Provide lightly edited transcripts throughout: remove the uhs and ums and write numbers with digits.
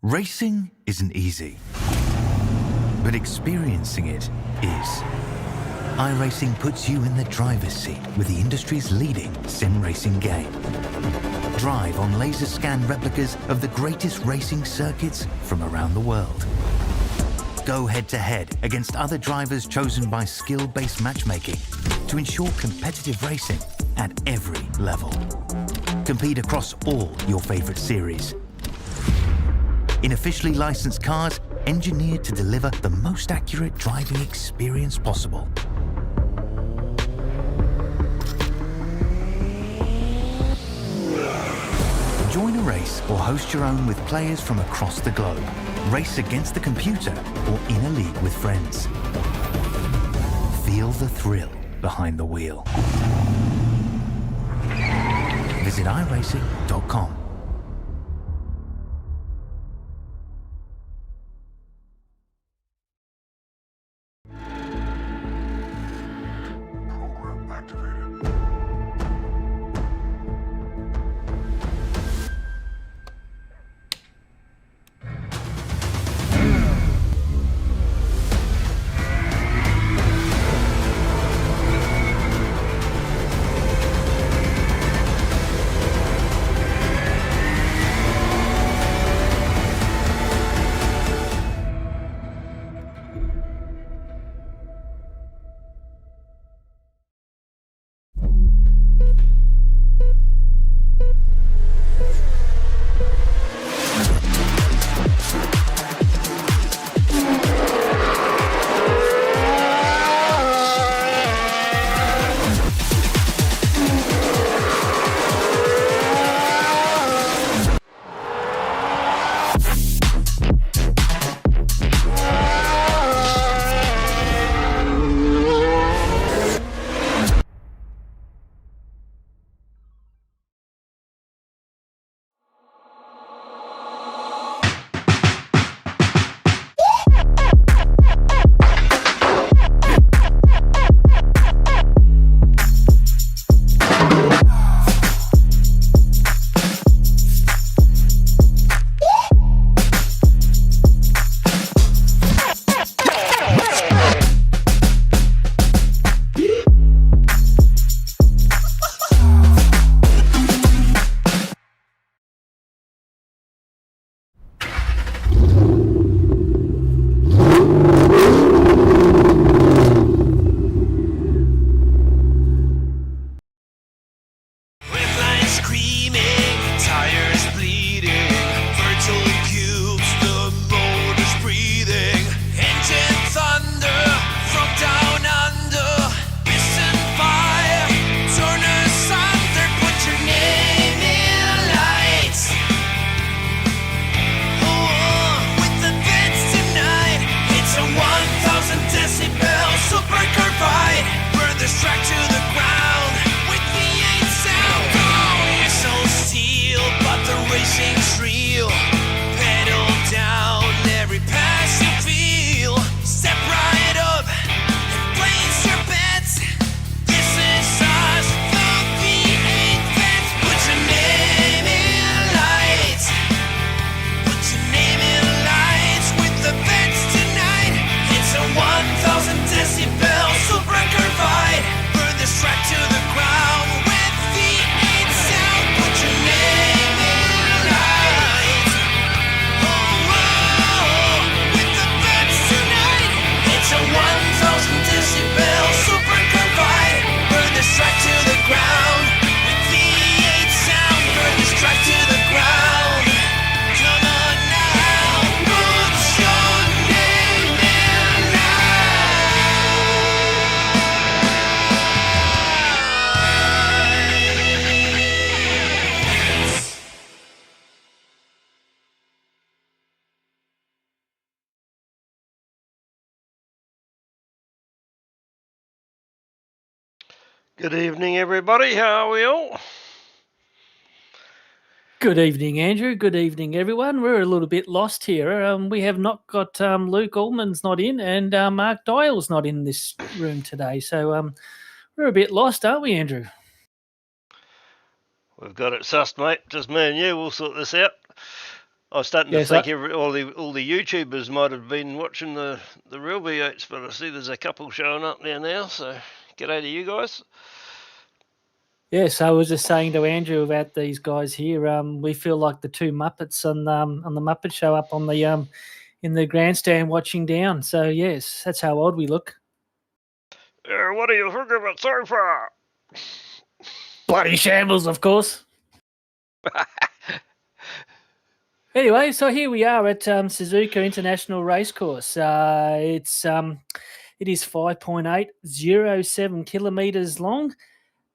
Racing isn't easy, but experiencing it is. iRacing puts you in the driver's seat with the industry's leading sim racing game. Drive on laser scan replicas of the greatest racing circuits from around the world. Go head-to-head against other drivers chosen by skill-based matchmaking to ensure competitive racing at every level. Compete across all your favorite series. In officially licensed cars, engineered to deliver the most accurate driving experience possible. Join a race or host your own with players from across the globe. Race against the computer or in a league with friends. Feel the thrill behind the wheel. Visit iRacing.com. Good evening, everybody. How are we all? Good evening, Andrew. Good evening, everyone. We're a little bit lost here. We have not got Luke Allman's not in, and Mark Dyall's not in this room today. So we're a bit lost, aren't we, Andrew? We've got it sussed, mate. Just me and you. We'll sort this out. I was starting to Yes, think all the YouTubers might have been watching the real V8s, but I see there's a couple showing up there now. So, g'day to you guys. Yes, I was just saying to Andrew about these guys here. We feel like the two Muppets on the Muppet Show up on the in the grandstand watching down. So yes, that's how old we look. What do you think about so far? Bloody shambles, of course. Anyway, so here we are at Suzuka International Racecourse. It is 5.807 kilometers long,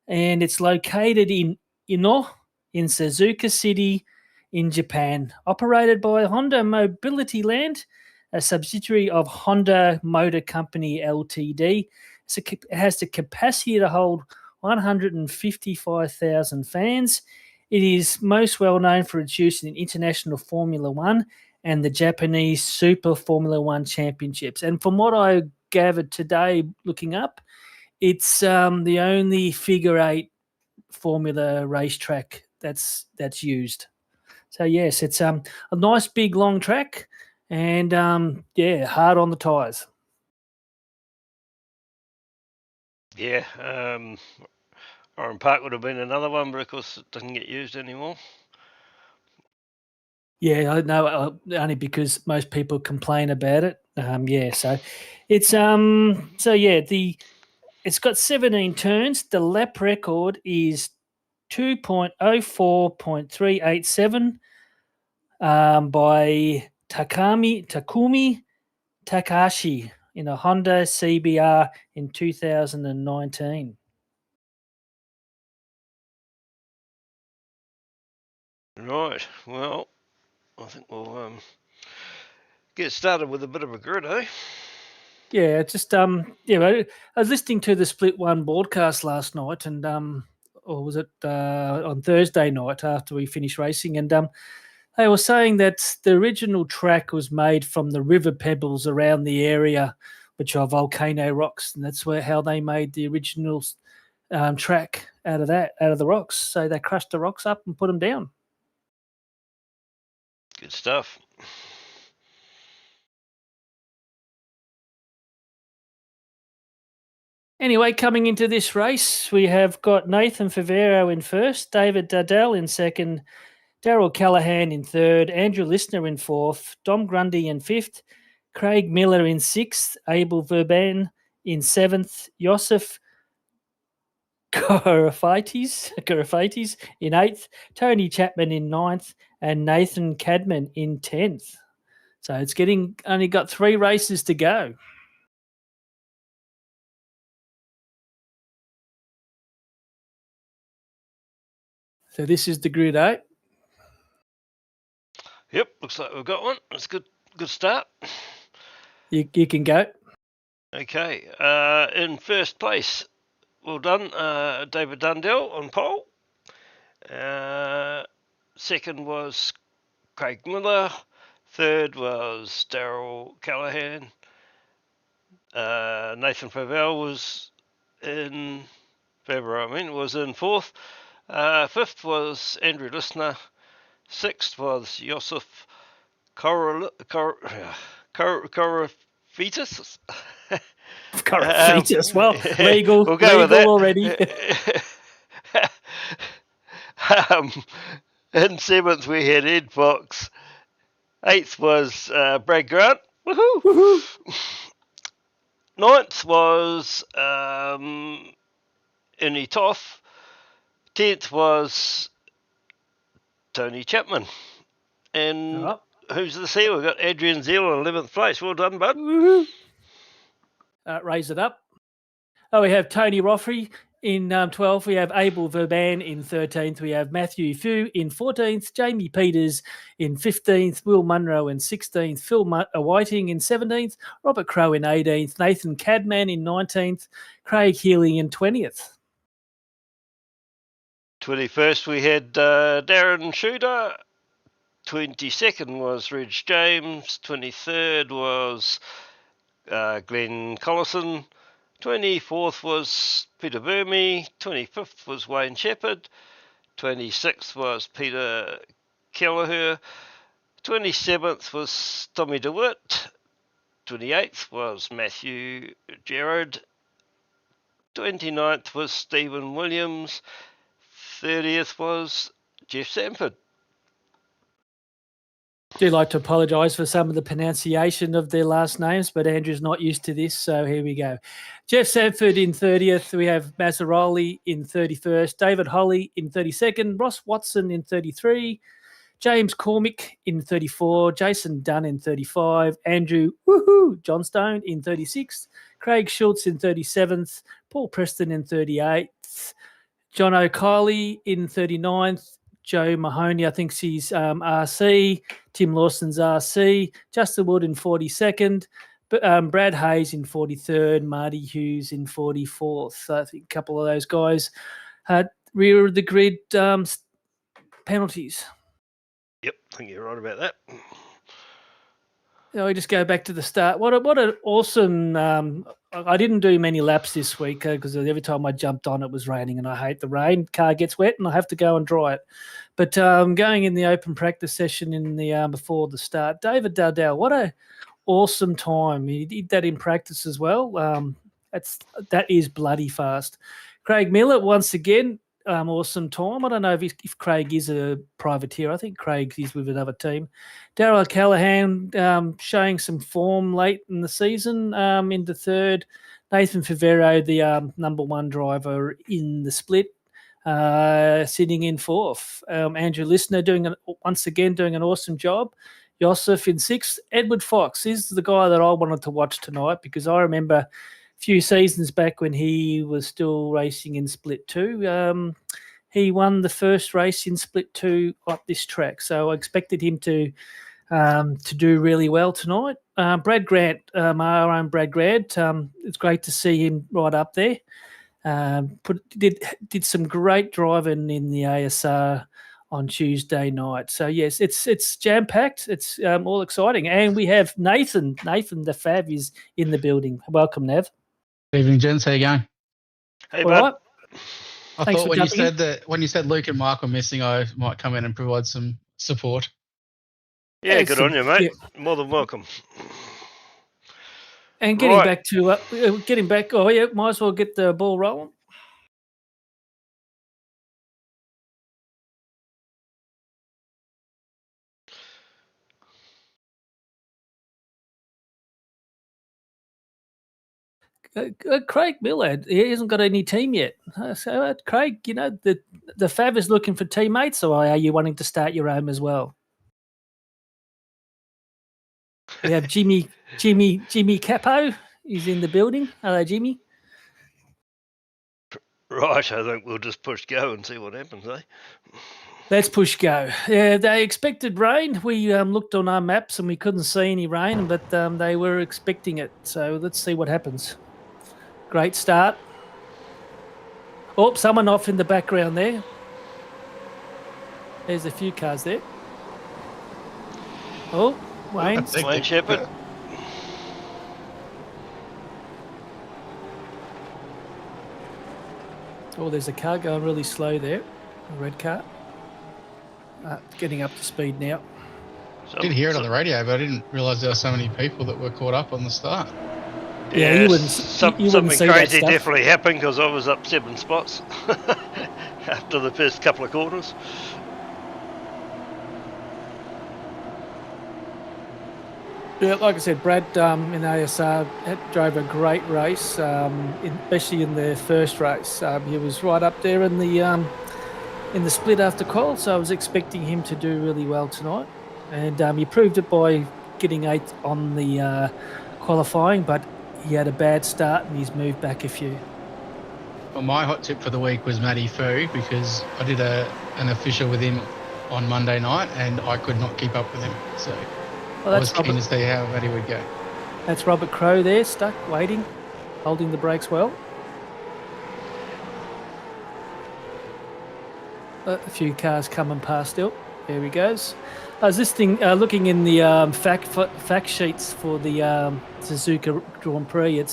and it's located in Ino in Suzuka City in Japan. Operated by Honda Mobility Land, a subsidiary of Honda Motor Company Ltd. It has the capacity to hold 155,000 fans. It is most well known for its use in international Formula One and the Japanese Super Formula One Championships. And from what I gathered today looking up, it's the only figure eight formula racetrack that's used. So yes, it's a nice big long track, and hard on the tyres. Yeah, Oran Park would have been another one, but of course it doesn't get used anymore. Yeah, I know, only because most people complain about it. So it's it's got 17 turns. The lap record is 2.04.387 by Takumi Takashi in a Honda CBR in 2019. Right. Well, I think we'll get started with a bit of a grid, eh? Yeah, just I was listening to the Split One broadcast last night, and or was it on Thursday night after we finished racing, and they were saying that the original track was made from the river pebbles around the area, which are volcano rocks, and that's how they made the original track out of the rocks. So they crushed the rocks up and put them down. Good stuff. Anyway, coming into this race, we have got Nathan Favero in first, David Dyall in second, Darrell Callahan in third, Andrew Listner in fourth, Dom Grundy in fifth, Craig Miller in sixth, Abel Verban in seventh, Joseph Garafaitis in eighth, Tony Chapman in ninth, and Nathan Cadman in 10th. So it's only got 3 races to go. So this is the grid 8. Yep, looks like we've got one. That's good start. You can go. Okay, in first place, well done, David Dundell on pole. Second was Craig Miller. Third was Darrell Callahan. Nathan Favell was in fourth. Fifth was Andrew Listner. Sixth was Joseph Karafetis. Karafetis, well, legal, we'll go legal with that. already. In seventh we had Ed Fox. Eighth was Brad Grant. Woohoo! Woohoo! Ninth was Ernie Toth. 10th was Tony Chapman. And who's this here? We've got Adrian Zeal in 11th place. Well done, bud. Raise it up. Oh, we have Tony Roffrey in 12th. We have Abel Verban in 13th. We have Matthew Fu in 14th. Jamie Peters in 15th. Will Munro in 16th. Phil Whiting in 17th. Robert Crow in 18th. Nathan Cadman in 19th. Craig Healy in 20th. 21st we had Darren Shooter. 22nd was Reg James. 23rd was Glenn Collison. 24th was Peter Verme. 25th was Wayne Shepherd. 26th was Peter Kelleher. 27th was Tommy DeWitt. 28th was Matthew Gerard. 29th was Stephen Williams. 30th was Jeff Sanford. Do like to apologise for some of the pronunciation of their last names, but Andrew's not used to this, so here we go. Jeff Sanford in 30th. We have Mazzaroli in 31st. David Holly in 32nd. Ross Watson in 33. James Cormick in 34. Jason Dunn in 35. Andrew Johnstone in 36th. Craig Schultz in 37th. Paul Preston in 38th. John O'Kiley in 39th. Joe Mahoney, I think he's RC. Tim Lawson's RC. Justin Wood in 42nd. Brad Hayes in 43rd. Marty Hughes in 44th. So I think a couple of those guys had rear of the grid penalties. Yep, I think you're right about that. We just go back to the start. What an awesome... I didn't do many laps this week because every time I jumped on, it was raining, and I hate the rain. Car gets wet, and I have to go and dry it. But going in the open practice session in the before the start, David Dyall, what a awesome time. He did that in practice as well. That is bloody fast. Craig Miller, once again, awesome time. I don't know if Craig is a privateer. I think Craig is with another team. Darryl Callahan showing some form late in the season into third. Nathan Favero, the number one driver in the split, sitting in fourth. Andrew Listner once again doing an awesome job. Yosef in sixth. Edward Fox is the guy that I wanted to watch tonight because I remember few seasons back when he was still racing in Split 2. He won the first race in Split 2 up this track, so I expected him to do really well tonight. Brad Grant, our own Brad Grant, it's great to see him right up there. Did some great driving in the ASR on Tuesday night. So yes, it's jam packed. It's all exciting, and we have Nathan. Nathan the Fav is in the building. Welcome, Nav. Good evening, gents. How you going? Hey, bud. Right. I thought when you said Luke and Mark were missing, I might come in and provide some support. Yeah, good on you, mate. Yeah. More than welcome. And getting back to oh yeah, might as well get the ball rolling. Craig Miller, he hasn't got any team yet. So, Craig, the Fav is looking for teammates, or are you wanting to start your own as well? We have Jimmy Capo. He's in the building. Hello, Jimmy. Right, I think we'll just push go and see what happens, eh? Let's push go. Yeah, they expected rain. We looked on our maps and we couldn't see any rain, but they were expecting it. So let's see what happens. Great start. Oh, someone off in the background there. There's a few cars there. Oh, Wayne Shepherd. Oh, there's a car going really slow there. A red car. Getting up to speed now. I did hear it on the radio, but I didn't realise there were so many people that were caught up on the start. Yeah, you wouldn't. Something crazy definitely happened because I was up 7 spots after the first couple of quarters. Yeah, like I said, Brad in ASR drove a great race, especially in the first race. He was right up there in the split after qual, so I was expecting him to do really well tonight. And he proved it by getting 8th on the qualifying, but he had a bad start and he's moved back a few. Well, my hot tip for the week was Matty Fu because I did an official with him on Monday night and I could not keep up with him. So I was keen to see how Matty would go. That's Robert Crow there, stuck, waiting, holding the brakes well. A few cars coming past still. There he goes. I was looking in the fact sheets for the Suzuka Grand Prix.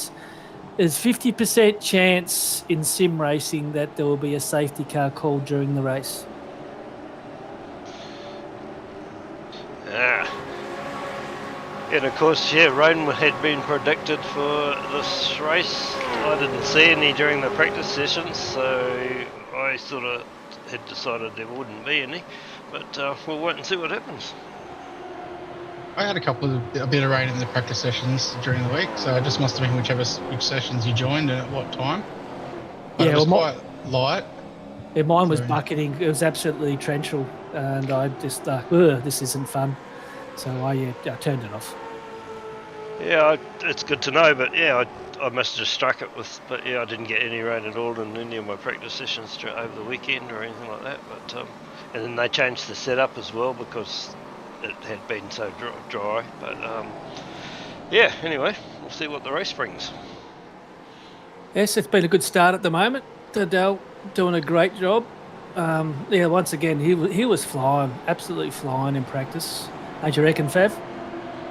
There's 50% chance in sim racing that there will be a safety car called during the race. Ah, And of course, yeah, rain had been predicted for this race. I didn't see any during the practice sessions, so I sort of had decided there wouldn't be any. But we'll wait and see what happens. I had a bit of rain in the practice sessions during the week, so it just must have been which sessions you joined and at what time. But it was quite light. Yeah, mine was bucketing. It was absolutely torrential, and I just this isn't fun. So I turned it off. Yeah, it's good to know, but yeah, I must have just struck it but yeah, I didn't get any rain at all in any of my practice sessions over the weekend or anything like that. But and then they changed the setup as well because it had been so dry. But yeah, anyway, we'll see what the race brings. Yes, it's been a good start at the moment. Dyall doing a great job. Yeah, once again, he was flying, absolutely flying in practice. Don't you reckon, Fav?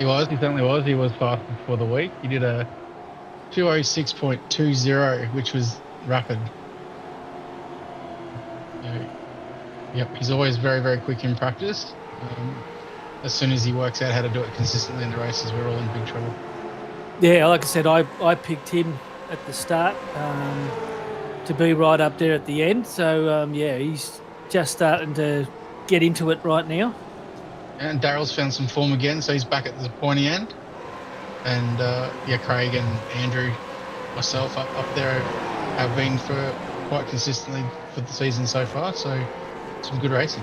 He certainly was. He was fast before the week. He did a 2:06.20, which was rapid. Yep, he's always very, very quick in practice. As soon as he works out how to do it consistently in the races, we're all in big trouble. Yeah, like I said, I picked him at the start to be right up there at the end. So, yeah, he's just starting to get into it right now. And Daryl's found some form again, so he's back at the pointy end. And, yeah, Craig and Andrew, myself up there have been for quite consistently for the season so far. So, some good racing.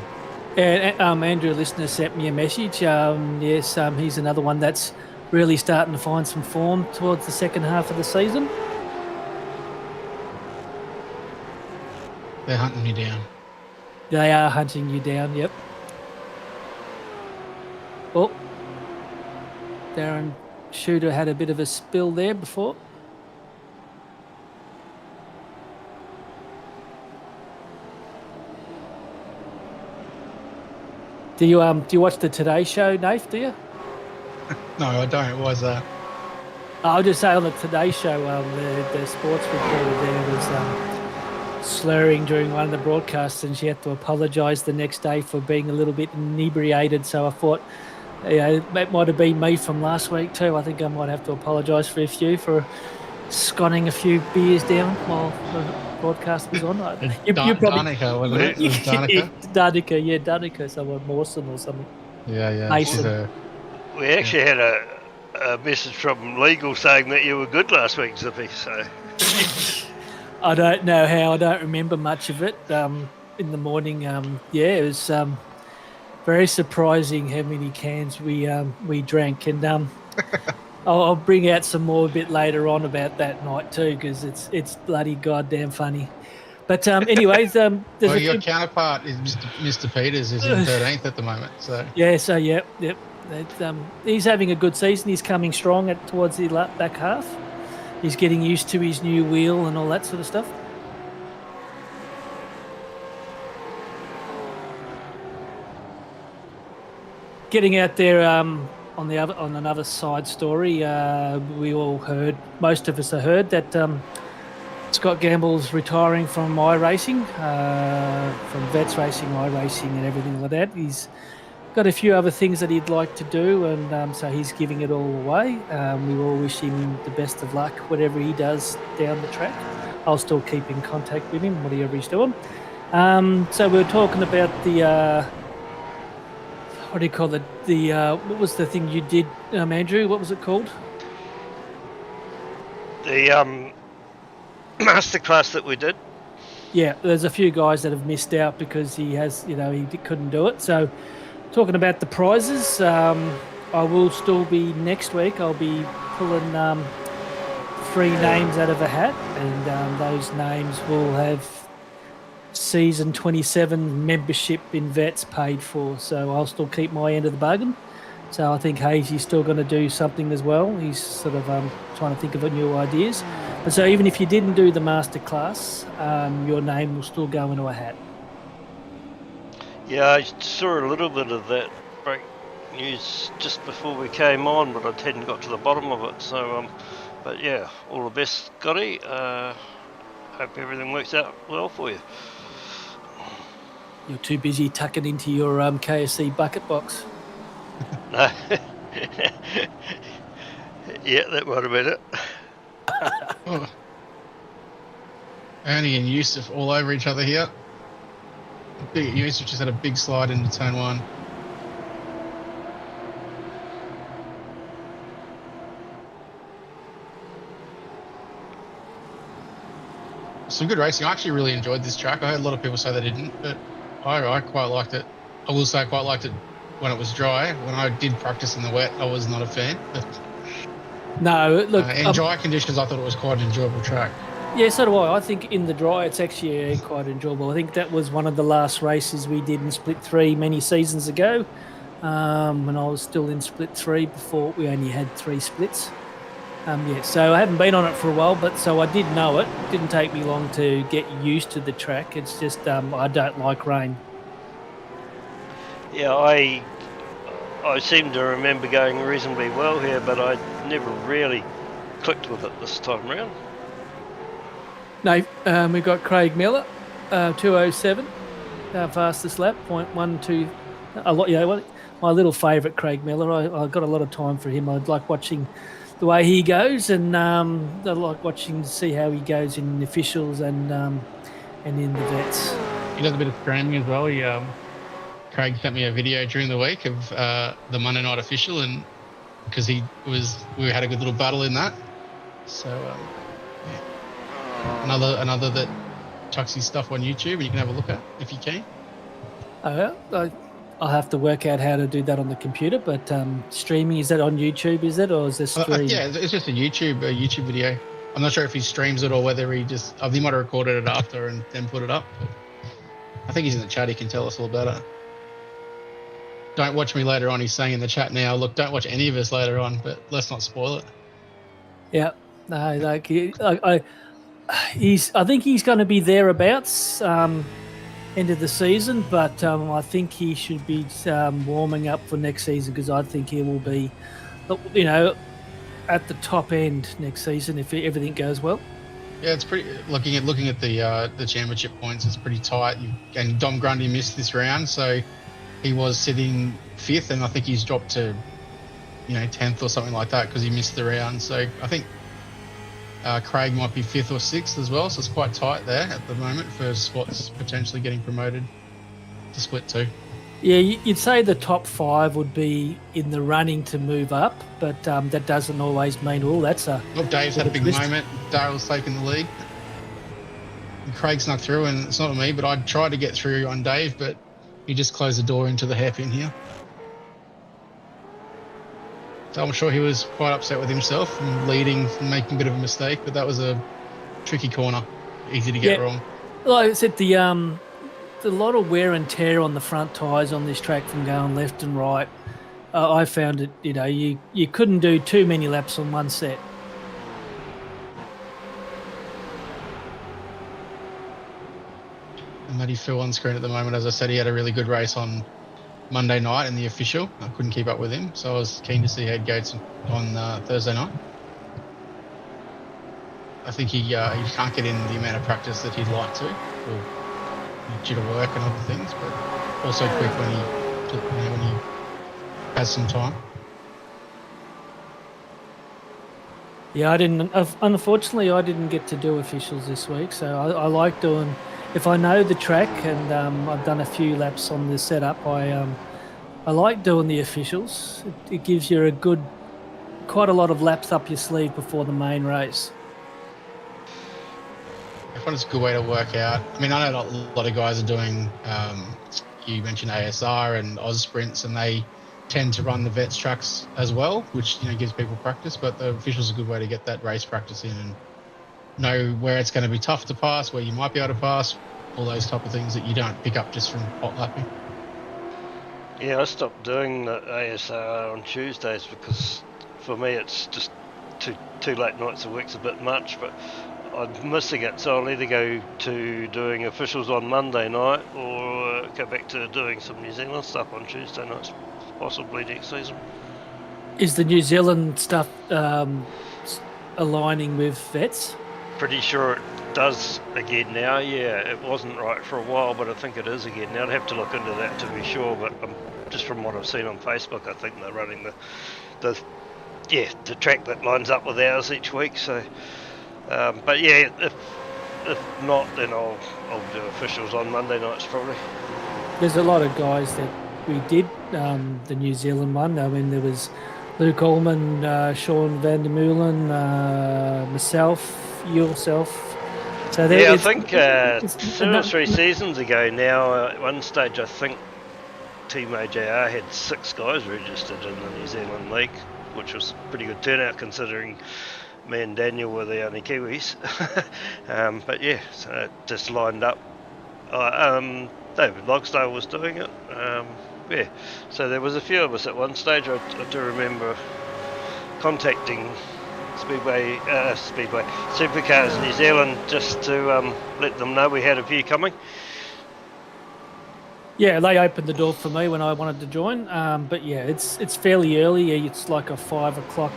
And Andrew, listener, sent me a message. Yes, he's another one that's really starting to find some form towards the second half of the season. They're hunting you down. They are hunting you down, yep. Oh, Darren Shooter had a bit of a spill there before. Do you watch the Today Show, Nath, do you? No, I don't. It was I'll just say on the Today Show, the sports reporter there was slurring during one of the broadcasts, and she had to apologise the next day for being a little bit inebriated. So I thought, it might have been me from last week too. I think I might have to apologise for sconning a few beers down while the broadcast was on. Danica, wasn't it? Danica, Danica, someone Mawson or something. Yeah. Mason. We actually had a message from legal saying that you were good last week, Zippy. So I don't know how. I don't remember much of it. In the morning, it was very surprising how many cans we drank, and I'll bring out some more a bit later on about that night too, because it's bloody goddamn funny. But anyways, well, your counterpart is Mr. Peters is in 13th at the moment. So yep. He's having a good season. He's coming strong towards the back half. He's getting used to his new wheel and all that sort of stuff. Getting out there on another side story, we all heard, most of us have heard that Scott Gamble's retiring from iRacing, from Vets Racing, iRacing and everything like that. He's got a few other things that he'd like to do, and so he's giving it all away. We all wish him the best of luck, whatever he does down the track. I'll still keep in contact with him, whatever he's doing. So we were talking about the... what do you call it? What was the thing you did, Andrew? What was it called? The masterclass that we did. Yeah, there's a few guys that have missed out because he couldn't do it. So, talking about the prizes, I will still be next week. I'll be pulling 3 names out of a hat, and those names will have season 27 membership in Vets paid for, so I'll still keep my end of the bargain. So I think Hazy's still going to do something as well. He's sort of trying to think of new ideas. And so even if you didn't do the masterclass, your name will still go into a hat. Yeah, I saw a little bit of that break news just before we came on, but I hadn't got to the bottom of it. So, but yeah, all the best, Scotty. Hope everything works out well for you. You're too busy tucking into your KFC bucket box. No, Yeah, that might have been it. Oh. Ernie and Yusuf all over each other here. Yusuf just had a big slide into turn 1. Some good racing. I actually really enjoyed this track. I heard a lot of people say they didn't, but I quite liked it. I will say I quite liked it when it was dry. When I did practice in the wet, I was not a fan. No, look. In dry conditions, I thought it was quite an enjoyable track. Yeah, so do I. I think in the dry, it's actually quite enjoyable. I think that was one of the last races we did in Split 3 many seasons ago, when I was still in Split 3 before we only had 3 splits. Yeah, so I haven't been on it for a while, but so I did know it. It didn't take me long to get used to the track. It's just I don't like rain. Yeah, I seem to remember going reasonably well here, but I never really clicked with it this time around. No, we've got Craig Miller, 2:07, fastest lap, 0.12. A lot, my little favourite, Craig Miller. I got a lot of time for him. I like watching the way he goes, and I like watching to see how he goes in officials and in the vets. He does a bit of screaming as well. Craig sent me a video during the week of the Monday night official, and because we had a good little battle in that. So another that chucks his stuff on YouTube, and you can have a look at if you can. I'll have to work out how to do that on the computer, but streaming, is that on YouTube, is it, or is this stream? Yeah, it's just a YouTube video. I'm not sure if he streams it or whether he might have recorded it after and then put it up. But I think he's in the chat, he can tell us all about it. Don't watch me later on, he's saying in the chat now. Look, don't watch any of us later on, but let's not spoil it. Yeah, no, like I think he's going to be thereabouts end of the season, but I think he should be warming up for next season, because I think he will be, at the top end next season if everything goes well. Yeah, it's pretty. Looking at the championship points, it's pretty tight. And Dom Grundy missed this round, so he was sitting 5th, and I think he's dropped to 10th or something like that because he missed the round. So I think Craig might be 5th or 6th as well, so it's quite tight there at the moment for spots potentially getting promoted to Split 2. Yeah, you'd say the top 5 would be in the running to move up, but that doesn't always mean, that's a... Look, Dave's had a big moment. Daryl's taken the lead. And Craig snuck through, and it's not me, but I tried to get through on Dave, but he just closed the door into the hairpin here. So I'm sure he was quite upset with himself and leading and making a bit of a mistake, but that was a tricky corner, easy to get wrong. Like I said, the lot of wear and tear on the front tyres on this track from going left and right. I found it, you couldn't do too many laps on one set. And Matty Phil on screen at the moment. As I said, he had a really good race on Monday night in the official. I couldn't keep up with him, so I was keen to see how he'd go on Thursday night. I think he can't get in the amount of practice that he'd like to, due to work and other things, but also quick when he has some time. Yeah, unfortunately, I didn't get to do officials this week, so I like doing, if I know the track and I've done a few laps on the setup, I like doing the officials. It gives you quite a lot of laps up your sleeve before the main race. I find it's a good way to work out. I mean, I know a lot of guys are doing, you mentioned ASR and Oz Sprints, and they tend to run the vets tracks as well, which gives people practice, but the official's a good way to get that race practice in and know where it's going to be tough to pass, where you might be able to pass, all those type of things that you don't pick up just from hot lapping. Yeah, I stopped doing the ASR on Tuesdays because for me it's just two late nights a week's a bit much, but I'm missing it, so I'll either go to doing officials on Monday night or go back to doing some New Zealand stuff on Tuesday nights, possibly next season. Is the New Zealand stuff aligning with vets? Pretty sure it does again now. Yeah, it wasn't right for a while, but I think it is again now. I'd have to look into that to be sure, but just from what I've seen on Facebook, I think they're running the track that lines up with ours each week. So, but yeah, if not, then I'll do officials on Monday nights probably. There's a lot of guys that we did the New Zealand one. I mean, there was Luke Allman, Sean Van der Meulen, myself, yourself. So I think 2 or 3 seasons ago now, at one stage I think Team AJR had 6 guys registered in the New Zealand League, which was a pretty good turnout considering me and Daniel were the only Kiwis. But yeah, so it just lined up. David Logsdale was doing it. Yeah, so there was a few of us at one stage. I do remember contacting Supercars New Zealand just to let them know we had a few coming. Yeah, they opened the door for me when I wanted to join. But yeah, it's fairly early. It's like a 5 o'clock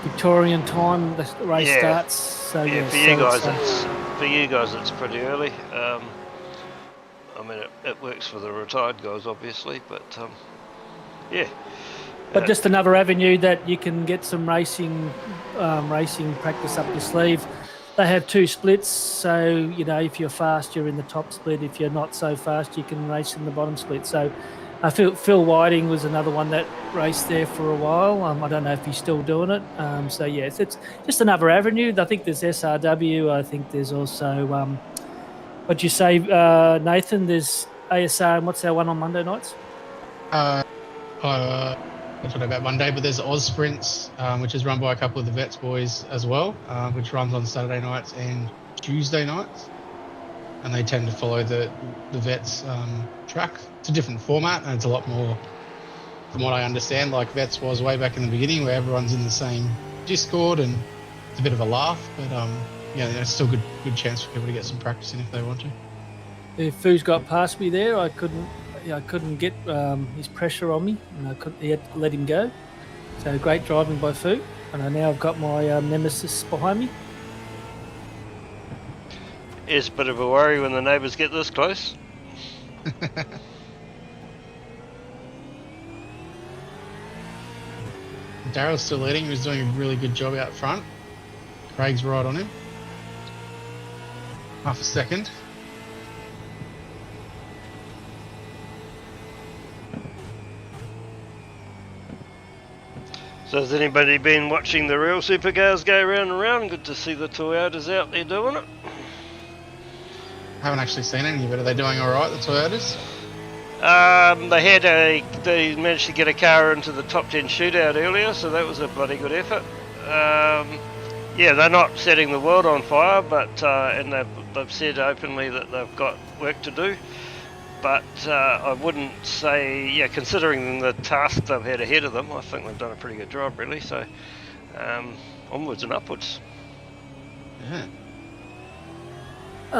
Victorian time. The race starts. So yeah, for you guys, it's pretty early. I mean, it works for the retired guys, obviously, but yeah. But just another avenue that you can get some racing practice up your sleeve. They have 2 splits, so if you're fast, you're in the top split. If you're not so fast, you can race in the bottom split. So, Phil Whiting was another one that raced there for a while. I don't know if he's still doing it. So yes, it's just another avenue. I think there's SRW. I think there's also what'd you say, Nathan? There's ASR, and what's our one on Monday nights? Not talking about Monday, but there's Oz Sprints, which is run by a couple of the Vets boys as well, which runs on Saturday nights and Tuesday nights. And they tend to follow the Vets track. It's a different format, and it's a lot more, from what I understand, like Vets was way back in the beginning, where everyone's in the same Discord, and it's a bit of a laugh, but it's still good chance for people to get some practice in if they want to. If Foo's got past me there, I couldn't get his pressure on me, and he had to let him go. So great driving by Foo, and now I've got my nemesis behind me. It's a bit of a worry when the neighbours get this close. Daryl's still leading. He was doing a really good job out front. Craig's right on him. Half a second. So has anybody been watching the real supercars go round and round? Good to see the Toyotas out there doing it. Haven't actually seen any, but are they doing all right, the Toyotas? They managed to get a car into the top 10 shootout earlier, so that was a bloody good effort. They're not setting the world on fire, but and they've said openly that they've got work to do. But I wouldn't say, considering the task they've had ahead of them, I think they've done a pretty good job, really. So onwards and upwards. Yeah.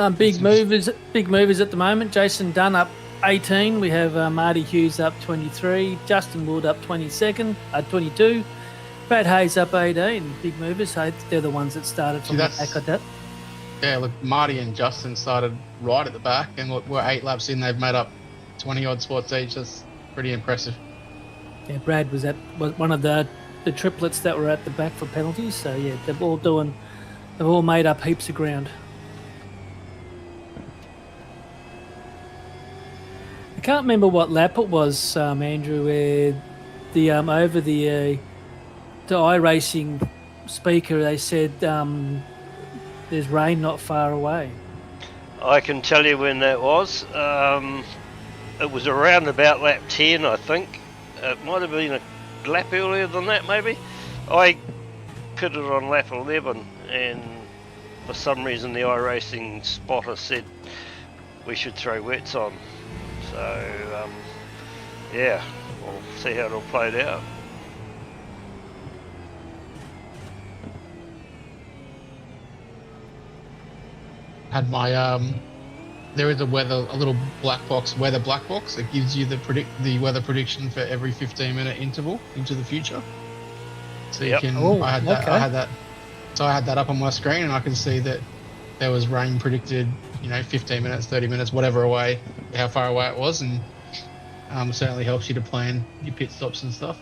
Big movers at the moment. Jason Dunn up 18. We have Marty Hughes up 23. Justin Wood up 22. Brad Hayes up 18. Big movers. So they're the ones that started from the back of that. Yeah, look, Marty and Justin started right at the back, and we're 8 laps in. They've made up 20-odd spots each. That's pretty impressive. Yeah, Brad was one of the triplets that were at the back for penalties. So yeah, they've all made up heaps of ground. I can't remember what lap it was, Andrew, where the over the iRacing speaker they said there's rain not far away. I can tell you when that was. It was around about lap 10, I think. It might have been a lap earlier than that, maybe. I pitted on lap 11, and for some reason the iRacing spotter said we should throw wets on. So, we'll see how it all played out. Had my there is a little weather black box that gives you the weather prediction for every 15-minute interval into the future. So you can. I had that. So I had that up on my screen, and I can see that there was rain predicted. 15 minutes, 30 minutes, whatever away, how far away it was, and certainly helps you to plan your pit stops and stuff.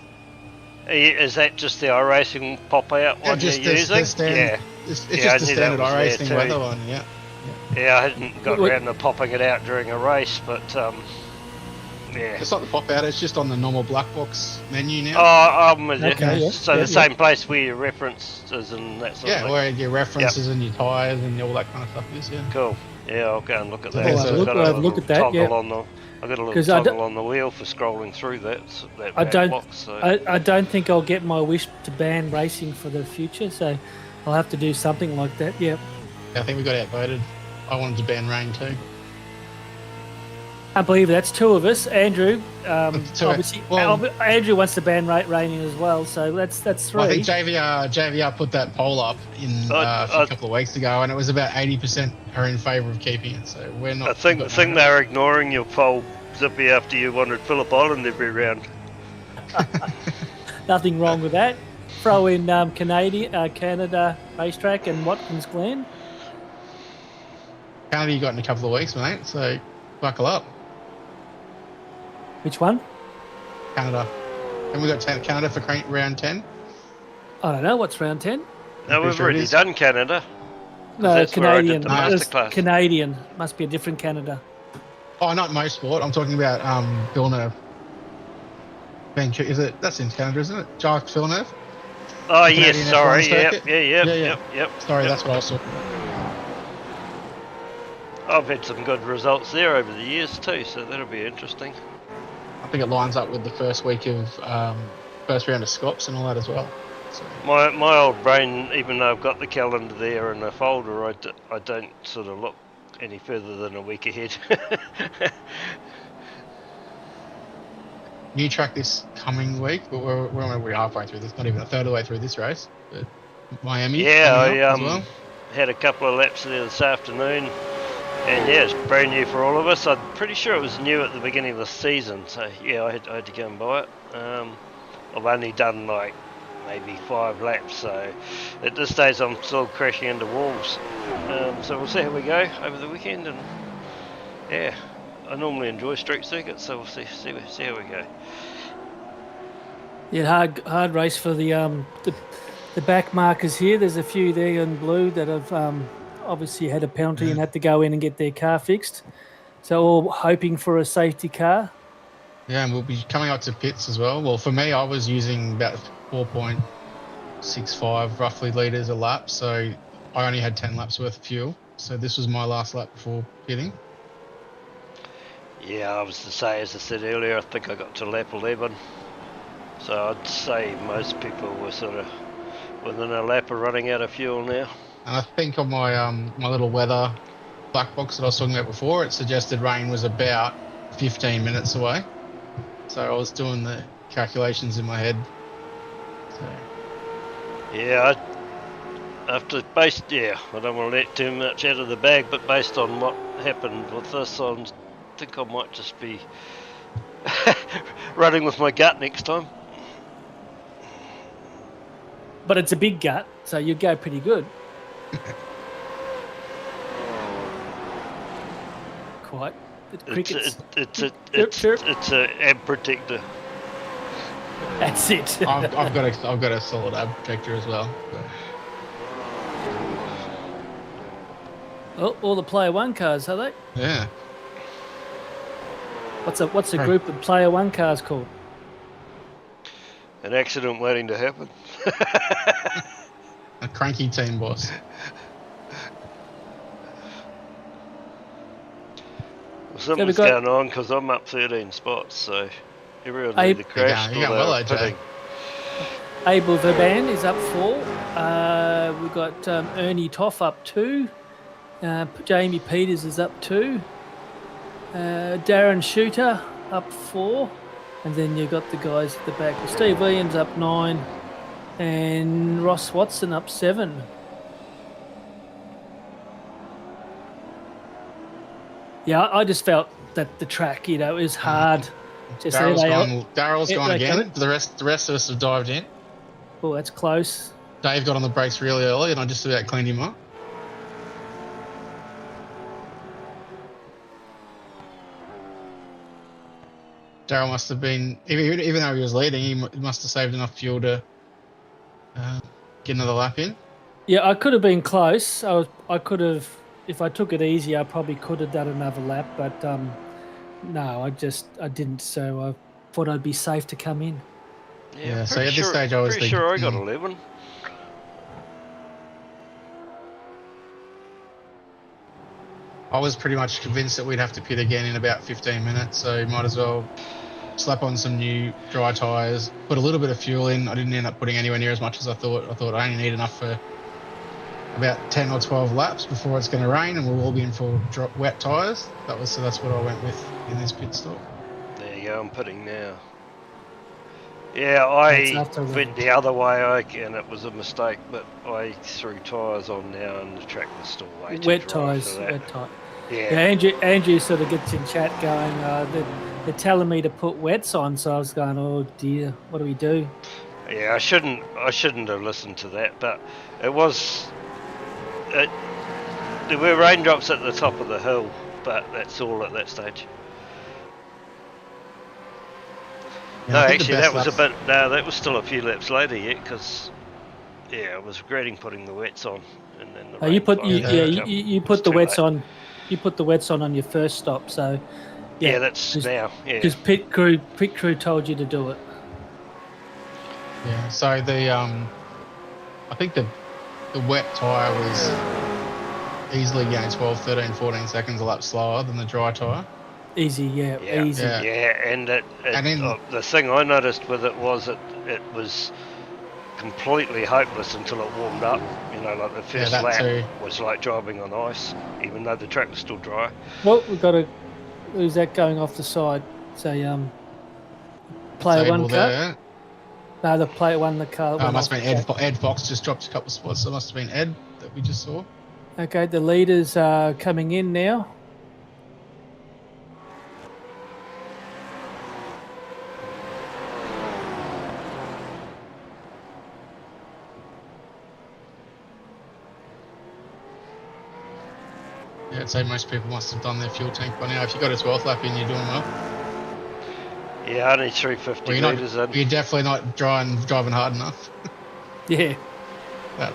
Is that just the iRacing pop-out Yeah, one just you're the using? stand. It's Yeah, I just the knew that standard was there iRacing too. weather one. Yeah. Yeah, I hadn't got What- around to popping it out during a race, but yeah. It's not the pop out. It's just on the normal black box menu now. Oh, I'm with you. Okay, yeah, So yeah, the same place where your references and that sort of Yeah, thing. where your references and your tyres and all that kind of stuff is. Yeah. Cool. Yeah, I'll go and look at So that. there's So a- I've got I'll a have a look little at that, toggle yeah. on the. I've got a little 'Cause I toggle on the wheel for scrolling through that I back don't. box. So. I don't think I'll get my wish to ban racing for the future, so I'll have to do something like that. Yeah. I think we got outvoted. I wanted to ban rain too. I believe that's two of us. Andrew, Two. obviously, Well- Andrew wants to ban raining as well, so that's three. Well, I think JVR put that poll up in a couple of weeks ago, and it was about 80% are in favour of keeping it. So we're not. I think they're ignoring your poll, Zippy, after you wanted Phillip Island every round. Nothing wrong with that. Throw in Canada racetrack and Watkins Glen. Canada you got in a couple of weeks, mate. So buckle up, Which one? Canada. And we got Canada for round 10. I don't know. What's round 10? No, we've sure it already is. done Canada. No, That's where I did Canadian. the It's masterclass. Canadian. Must be a different Canada. Oh, not motorsport. I'm talking about Villeneuve. Is it? That's in Canada, isn't it? Jacques Villeneuve. Oh, The yes, Canadian sorry. F1 Yep, circuit? yep. Sorry, Yep. that's what I was talking about. I've had some good results there over the years too, so that'll be interesting. I think it lines up with the first week of first round of Scops and all that as well. So, My old brain, even though I've got the calendar there in a folder, I don't sort of look any further than a week ahead. new track this coming week, but we're halfway through this. Not even a third of the way through this race. But Miami. Yeah, coming I up as well. had a couple of laps there this afternoon, and yeah, it's brand new for all of us. I'm pretty sure it was new at the beginning of the season, so yeah, I had to go and buy it. I've only done like maybe 5 laps, so at this stage I'm still crashing into walls. So we'll see how we go over the weekend, and yeah, I normally enjoy street circuits, so we'll see how we go. Yeah, hard race for the back markers here. There's a few there in blue that have obviously had a penalty and had to go in and get their car fixed. So all hoping for a safety car. Yeah, and we'll be coming up to pits as well. Well, for me, I was using about 4.65 roughly litres a lap, so I only had 10 laps worth of fuel. So this was my last lap before pitting. Yeah, I was to say, as I said earlier, I think I got to lap 11. So I'd say most people were sort of within a lap of running out of fuel now. And I think on my my little weather black box that I was talking about before, it suggested rain was about 15 minutes away. So I was doing the calculations in my head. So, Yeah, I don't want to let too much out of the bag, but based on what happened with this, I think I might just be running with my gut next time. But it's a big gut, so you go pretty good. Quite. The crickets. It's a ab protector. That's it. I've got a solid ab protector as well. Oh, all the Player One cars, are they? Yeah. What's a Right. group of Player One cars called? An accident waiting to happen. A cranky team boss. Well, something's got- going on because I'm up 13 spots, so everyone Hey, either crashed you're or going well, they're AJ. pitting. Abel Verban is up 4. We've got Ernie Toff up 2. Jamie Peters is up 2. Darren Shooter up 4. And then you've got the guys at the back. Steve Williams up 9. And Ross Watson up 7. Yeah, I just felt that the track, is hard. Just Daryl's gone they again. The rest of us have dived in. Oh, that's close. Dave got on the brakes really early, and I just about cleaned him up. Daryl must have been, even though he was leading, he must have saved enough fuel to get another lap in. Yeah, I could have been close. I could have, if I took it easy, I probably could have done another lap, but no, I didn't. So I thought I'd be safe to come in. Yeah, so at this stage I was pretty thinking, sure I got 11. I was pretty much convinced that we'd have to pit again in about 15 minutes, so might as well slap on some new dry tyres, put a little bit of fuel in. I didn't end up putting anywhere near as much as I thought. I thought I only need enough for about 10 or 12 laps before it's going to rain, and we'll all be in for wet tyres. So that's what I went with in this pit stop. There you go, I'm pitting now. Yeah, I went the other way, and it was a mistake, but I threw tyres on now, and the track was still way too wet dry tyres, for that. wet tyre. Yeah. Yeah, Andrew sort of gets in chat going, they're telling me to put wets on, so I was going, oh dear, what do we do? Yeah, I shouldn't have listened to that, but it was. There were raindrops at the top of the hill, but that's all at that stage. Yeah, No, I think actually, the that best was a bit. No, that was still a few laps later yet, because I was regretting putting the wets on, and then the You put rain finally come. you put the too wets late. on. You put the wets on your first stop, so Yeah, that's now. Yeah. Because pit crew told you to do it. Yeah, so the I think the wet tyre was easily going 12, 13, 14 seconds a lap slower than the dry tyre. Easy. Yeah, and the thing I noticed with it was it was completely hopeless until it warmed up. You know, like the first lap was like driving on ice, even though the track was still dry. Well, we've got who's that going off the side? So player one car. No, the player one, the car. Oh, it must have been Ed Fox just dropped a couple of spots. So it must have been Ed that we just saw. Okay, the leaders are coming in now. Yeah, I'd say most people must have done their fuel tank by now. If you got a 12th lap in, you're doing well. Yeah, only 350 litres in. You're definitely not driving hard enough. Yeah. That.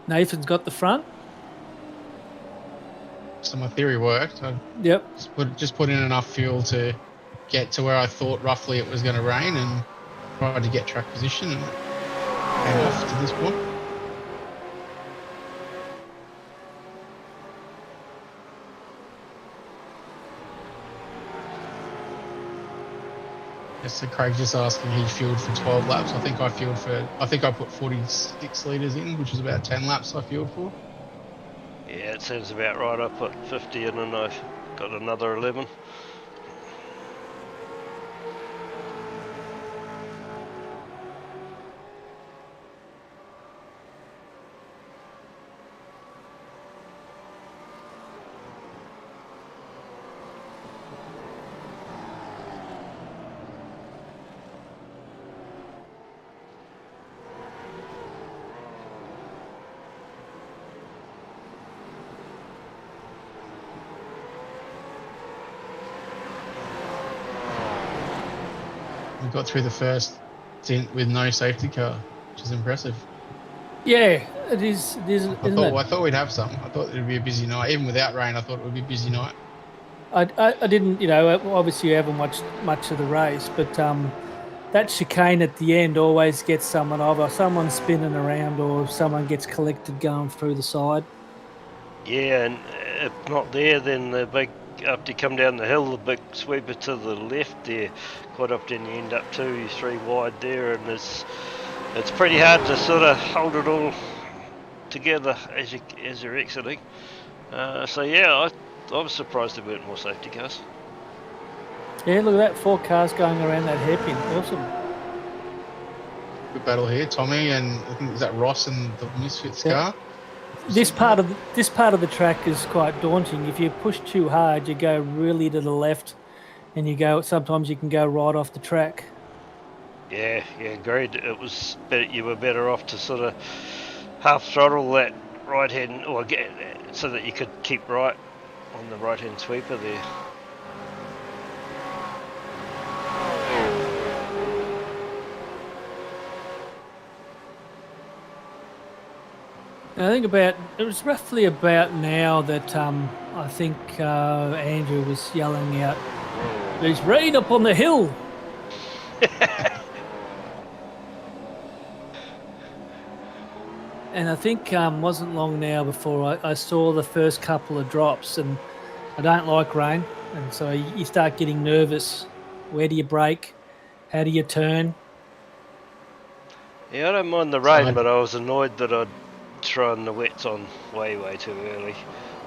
Nathan's got the front. So my theory worked. Yep. Just put in enough fuel to get to where I thought roughly it was going to rain, and tried to get track position, and came off to this point. So Craig just asking, he fueled for 12 laps. I think I put 46 litres in, which is about 10 laps I fueled for. Yeah, it sounds about right. I put 50 in and I've got another 11. We got through the first stint with no safety car, which is impressive. Yeah, it is. I thought we'd have some. I thought it'd be a busy night. Even without rain, I thought it would be a busy night. I didn't, obviously you haven't watched much of the race, but that chicane at the end always gets someone spinning around, or someone gets collected going through the side. Yeah, and if not there, then the big, after you come down the hill, the big sweeper to the left there, quite often you end up 2, 3 wide there, and it's pretty hard to sort of hold it all together as you're exiting. So yeah, I was surprised there weren't more safety cars. Yeah, look at that, 4 cars going around that hairpin. Awesome. Good battle here, Tommy, and I think is that Ross and the Misfits car. This part of the track is quite daunting. If you push too hard, you go really to the left, and sometimes you can go right off the track. Yeah, agreed. You were better off to sort of half throttle that right hand, or get so that you could keep right on the right hand sweeper there. I think it was roughly about now that I think Andrew was yelling out, "There's rain up on the hill." And I think wasn't long now before I saw the first couple of drops, and I don't like rain, and so you start getting nervous. Where do you brake? How do you turn? Yeah, I don't mind the rain, but I was annoyed that I'd thrown the wets on way too early.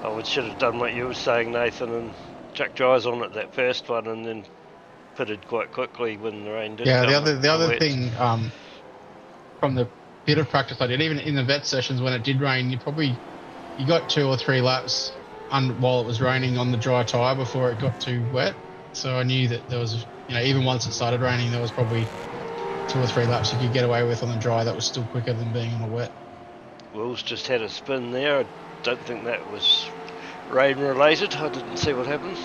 I should have done what you were saying, Nathan, and chucked dries on it that first one, and then pitted quite quickly when the rain did come. Yeah, the other thing from the bit of practice I did, even in the vet sessions when it did rain, you got 2 or 3 laps while it was raining on the dry tyre before it got too wet. So I knew that there was, even once it started raining, there was probably 2 or 3 laps you could get away with on the dry that was still quicker than being on the wet. Will's just had a spin there. I don't think that was rain related. I didn't see what happened.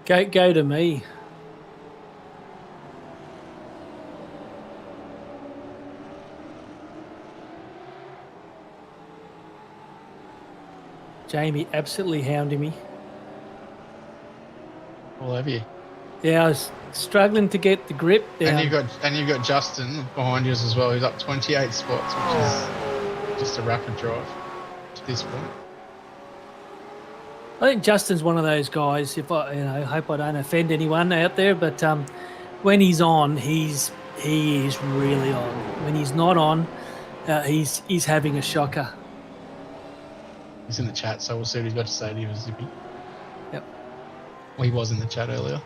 Go to me. Jamie absolutely hounding me. All over you. Yeah, I was struggling to get the grip down. And you've got Justin behind you as well. He's up 28 spots, which is just a rapid drive to this point. I think Justin's one of those guys. If I hope I don't offend anyone out there, but when he's on, he is really on. When he's not on, he's having a shocker. He's in the chat, so we'll see what he's got to say to you, Zippy. Yep. Well, he was in the chat earlier.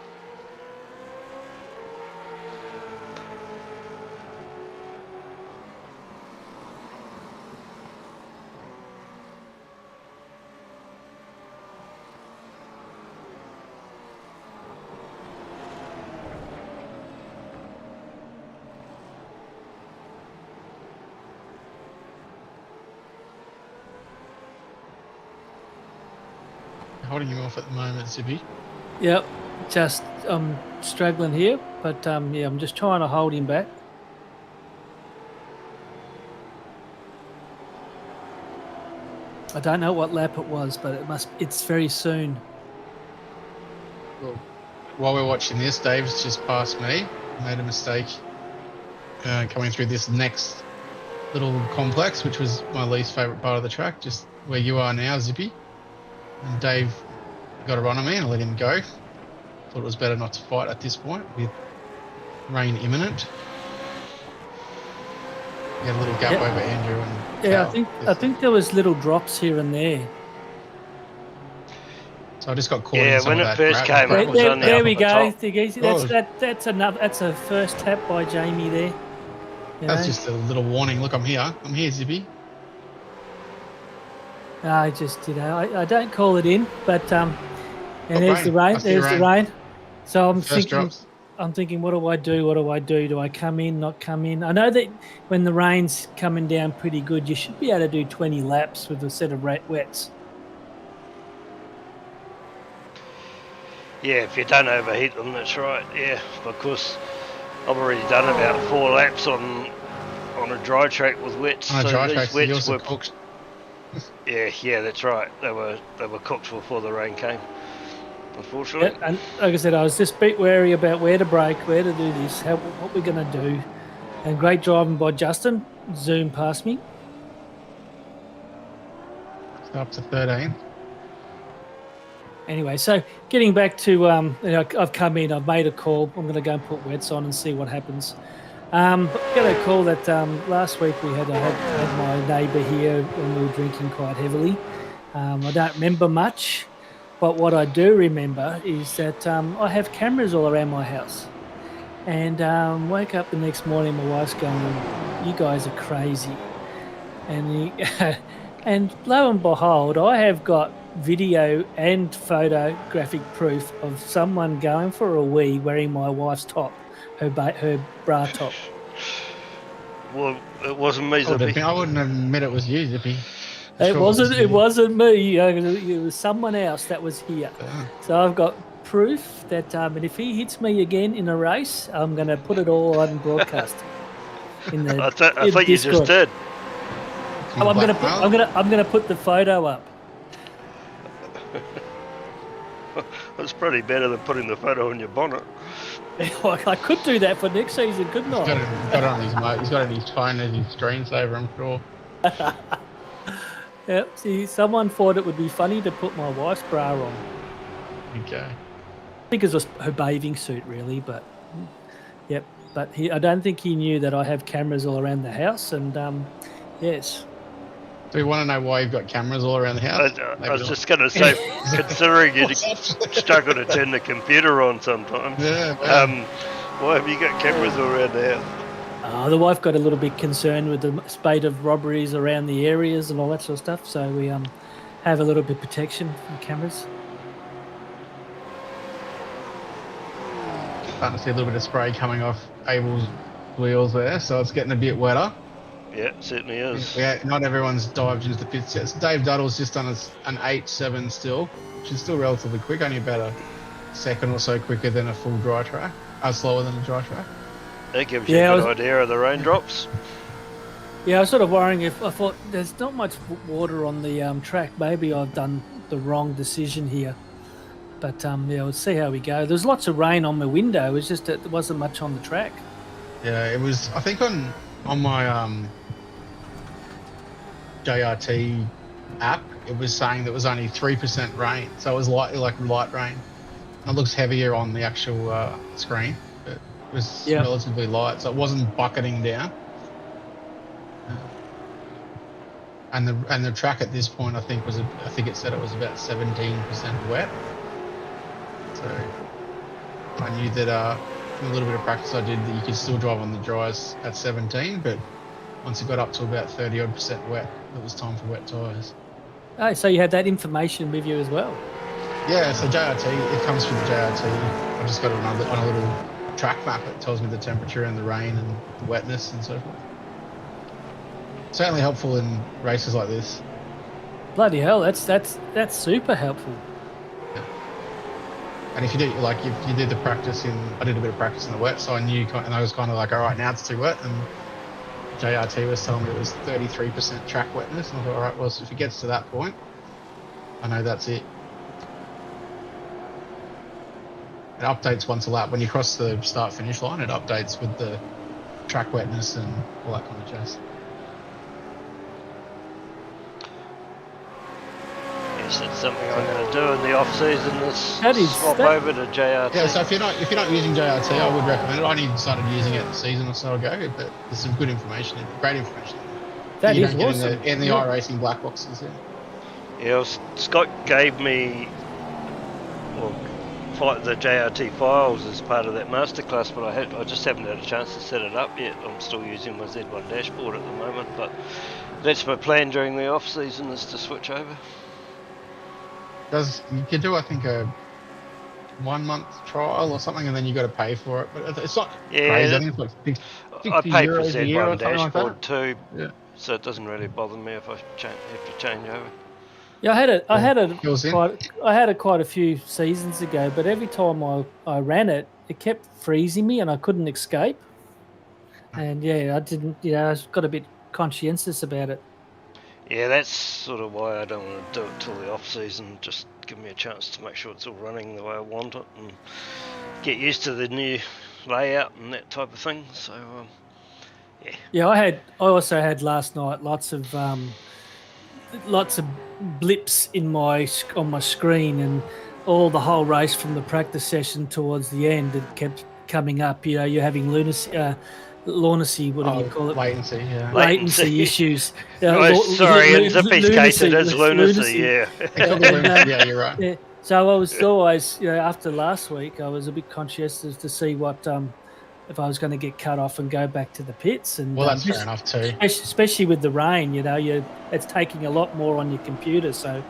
Holding him off at the moment, Zippy. Yep, just I'm struggling here, but I'm just trying to hold him back. I don't know what lap it was, but it's very soon. Well, while we're watching this, Dave's just passed me. Made a mistake coming through this next little complex, which was my least favourite part of the track, just where you are now, Zippy. And Dave got a run on me and I let him go. Thought it was better not to fight at this point with rain imminent. You had a little gap over Andrew and Yeah, I think there was little drops here and there. So I just got caught in some when of it that first grab. came, it was only there up we at the go. top. That's a first tap by Jamie there. That's just a little warning. Look, I'm here. I'm here, Zippy. I just, I don't call it in, but and there's rain. the rain. There's the rain. So I'm First drops. thinking, what do I do? What do I do? Do I come in? Not come in? I know that when the rain's coming down pretty good, you should be able to do 20 laps with a set of wets. Yeah, if you don't overheat them, that's right. Yeah, because I've already done about 4 laps on a dry track with wets. On a dry track, so wets yours are were cooked. Yeah, that's right. They were cooked before the rain came. Unfortunately. Yeah, and like I said, I was just a bit wary about where to brake, where to do this, what we're going to do. And great driving by Justin. Zoom past me. So up to 13. Anyway, so getting back to, I've come in, I've made a call. I'm going to go and put wets on and see what happens. Got a call that last week we had my neighbour here when we were drinking quite heavily. I don't remember much, but what I do remember is that I have cameras all around my house. And woke up the next morning, my wife's going, "You guys are crazy." And and lo and behold, I have got video and photographic proof of someone going for a wee wearing my wife's top her bra top. Well, it wasn't me, I wouldn't have Zippy. been- I wouldn't have admit it was you, Zippy. It Sure wasn't. It you. wasn't me. It was someone else that was here. Yeah. So I've got proof that, and if he hits me again in a race, I'm going to put it all on broadcast in the I in thought you just Discord. did. Oh, I'm Blackmail? gonna put the photo up. It's pretty better than putting the photo on your bonnet. I could do that for next season, couldn't He's got I? it on his He's got it on his phone as his screensaver, I'm sure. Yeah. See, someone thought it would be funny to put my wife's bra on. Okay. I think it was her bathing suit, really, but yep. But I don't think he knew that I have cameras all around the house, and yes. Do we want to know why you've got cameras all around the house? I was just going to say, considering you struggle to turn the computer on sometimes, Yeah, well, why have you got cameras all around the house? The wife got a little bit concerned with the spate of robberies around the areas and all that sort of stuff, so we have a little bit of protection from cameras. starting to see a little bit of spray coming off Abel's wheels there, so it's getting a bit wetter. Yeah, it certainly is. Yeah, not everyone's dived into the pits yet. So Dave Duddle's just done an 8.7 still, which is still relatively quick, only about a second or so quicker than a full dry track. Slower than a dry track. That gives you a good idea of the raindrops. Yeah, I was sort of worrying I thought there's not much water on the track. Maybe I've done the wrong decision here. But yeah, we'll see how we go. There's lots of rain on my window. It was just that there wasn't much on the track. Yeah, it was. I think on my JRT app, it was saying that it was only 3% rain, so it was like light rain. It looks heavier on the actual screen, but it was relatively light, so it wasn't bucketing down. And the track at this point, I think it said it was about 17% wet. So I knew that from a little bit of practice I did that you could still drive on the dries at 17, but once it got up to about 30% wet, it was time for wet tyres. Oh, so you had that information with you as well? Yeah, so JRT, it comes from the JRT. I just got it on a little track map that tells me the temperature and the rain and the wetness and so forth. Certainly helpful in races like this. Bloody hell, that's super helpful. Yeah. And if you did the practice I did a bit of practice in the wet, so I knew, and I was kind of like, all right, now it's too wet, and JRT was telling me it was 33% track wetness, and I thought, all right, well, so if it gets to that point, I know that's it. It updates once a lap. When you cross the start-finish line, it updates with the track wetness and all that kind of jazz. Yes, that's something I'm going to do in the off-season is swap over to JRT. Yeah, so if you're not using JRT, I would recommend it. I only started using it a season or so ago, but there's some good information in it, great information in it. That is awesome. In the iRacing black boxes, Yeah, Scott gave me the JRT files as part of that masterclass, but I just haven't had a chance to set it up yet. I'm still using my Z1 dashboard at the moment, but that's my plan during the off season is to switch over. You can do, I think, a 1 month trial or something, and then you got to pay for it. But it's not crazy. I think it's like 60 I pay for euros a year or Z1 something like dashboard that. too, Yeah. so it doesn't really bother me if I have to change over. Yeah, I had it quite a few seasons ago, but every time I ran it, it kept freezing me and I couldn't escape. And yeah, I didn't. I got a bit conscientious about it. Yeah, that's sort of why I don't want to do it till the off season. Just give me a chance to make sure it's all running the way I want it and get used to the new layout and that type of thing. So yeah. Yeah, I also had last night lots of blips on my screen, and the whole race from the practice session towards the end, it kept coming up. You're having lunacy, whatever you call it, latency issues. Sorry, in Zippy's case it is lunacy. Yeah. Yeah, you're right. Yeah. So I was always, after last week, I was a bit conscientious to see what if I was going to get cut off and go back to the pits. And that's fair enough too. Especially with the rain, it's taking a lot more on your computer. So,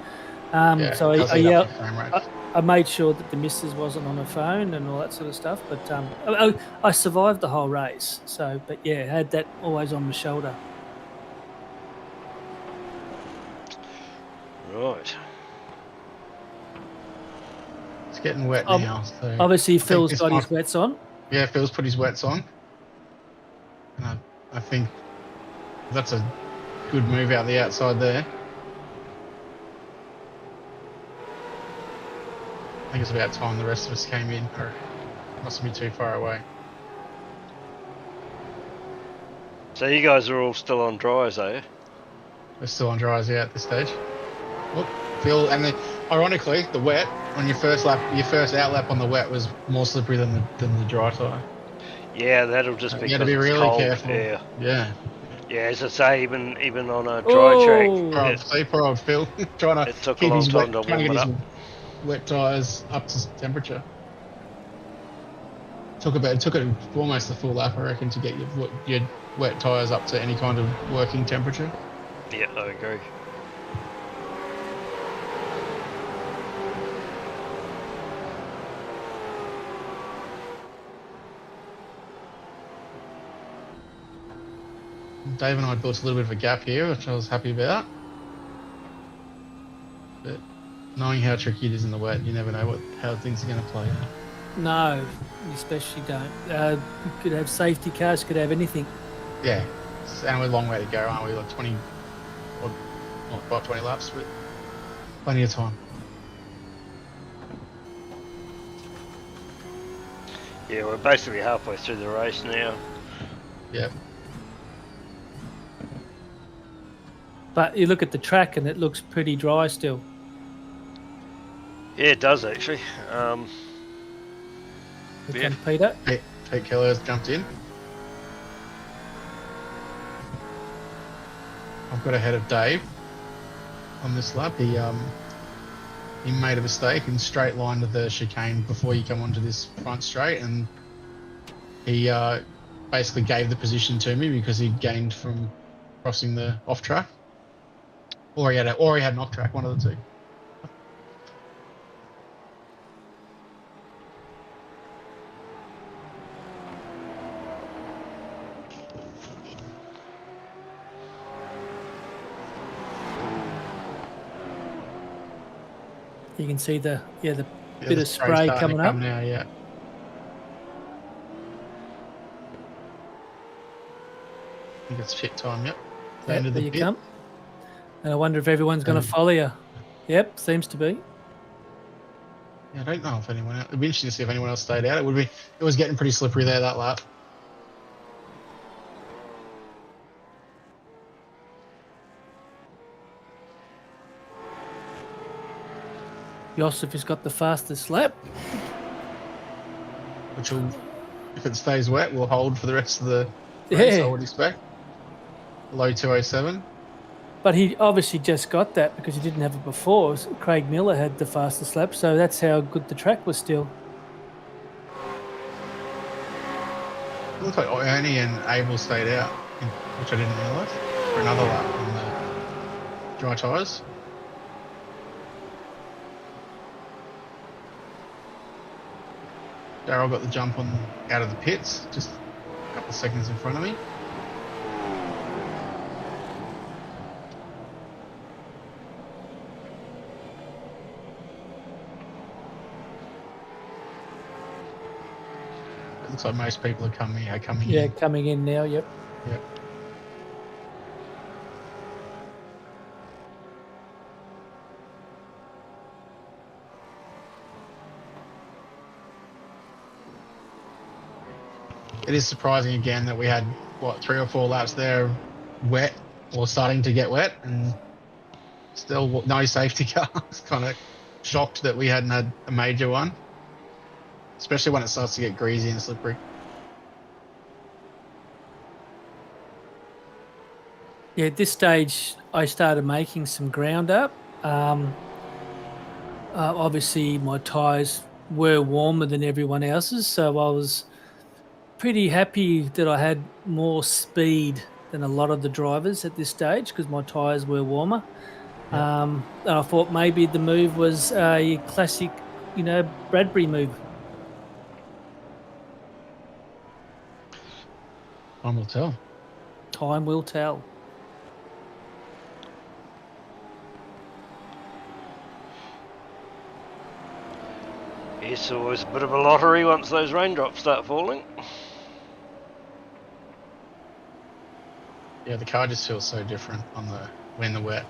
I I made sure that the missus wasn't on her phone and all that sort of stuff. But I survived the whole race. So, but yeah, I had that always on my shoulder. Right. It's getting wet Ob- now. So Obviously, I think Phil's this got his might- wets on. Yeah, Phil's put his wets on. And I think that's a good move out the outside there. I think it's about time the rest of us came in, or mustn't be too far away. So you guys are all still on dries, are you? We're still on dries out at this stage. Look, Phil, and ironically, the wet on your first lap, your first out lap on the wet was more slippery than the dry tyre. Yeah, that'll just be You got to because be it's really cold. careful. Yeah. Yeah. Yeah, as I say, even on a dry track, Oh, See, poor old Phil, trying to it took a keep long his time wet, to trying to warm get it his up. wet tyres up to temperature. It took it almost a full lap, I reckon, to get your wet tyres up to any kind of working temperature. Yeah, I agree. Dave and I built a little bit of a gap here, which I was happy about. But knowing how tricky it is in the wet, you never know how things are going to play out. no, you especially don't. You could have safety cars, could have anything. Yeah, and we're a long way to go, aren't we? Like 20, or not quite 20 laps, but plenty of time. Yeah, we're basically halfway through the race now. Yeah. But you look at the track and it looks pretty dry still. Yeah, it does actually. Here Yeah. comes Peter. Pete Keller has jumped in. I've got ahead of Dave on this lap. He made a mistake and straight line to the chicane before you come onto this front straight, and he basically gave the position to me because he'd gained from crossing the off track, or he had an off track, one of the two. You can see the bit the of spray starting to coming come up. now. Yeah. I think it's fit time. Yep. Yep, End of the there you pit. come. And I wonder if everyone's going to follow you. Yep, seems to be. Yeah, I don't know if anyone else. It'd be interesting to see if anyone else stayed out. It was getting pretty slippery there that lap. Joseph has got the fastest lap. Which will, if it stays wet, will hold for the rest of the race, I Yeah, would expect. Low 207. but he obviously just got that because he didn't have it before. Craig Miller had the fastest lap, so that's how good the track was still. It looks like Ernie and Abel stayed out, which I didn't realise, for another lap on the dry tyres. Darryl got the jump out of the pits, just a couple of seconds in front of me. It looks like most people are coming Yeah, in. coming in now. Yep. Yep. It is surprising again that we had 3 or 4 laps there wet or starting to get wet, and still no safety cars. Kind of shocked that we hadn't had a major one, especially when it starts to get greasy and slippery. Yeah, at this stage, I started making some ground up. Obviously, my tyres were warmer than everyone else's, so I was pretty happy that I had more speed than a lot of the drivers at this stage because my tyres were warmer. And I thought maybe the move was your classic Bradbury move? Time will tell. Time will tell. It's always a bit of a lottery once those raindrops start falling. Yeah, the car just feels so different when the wet.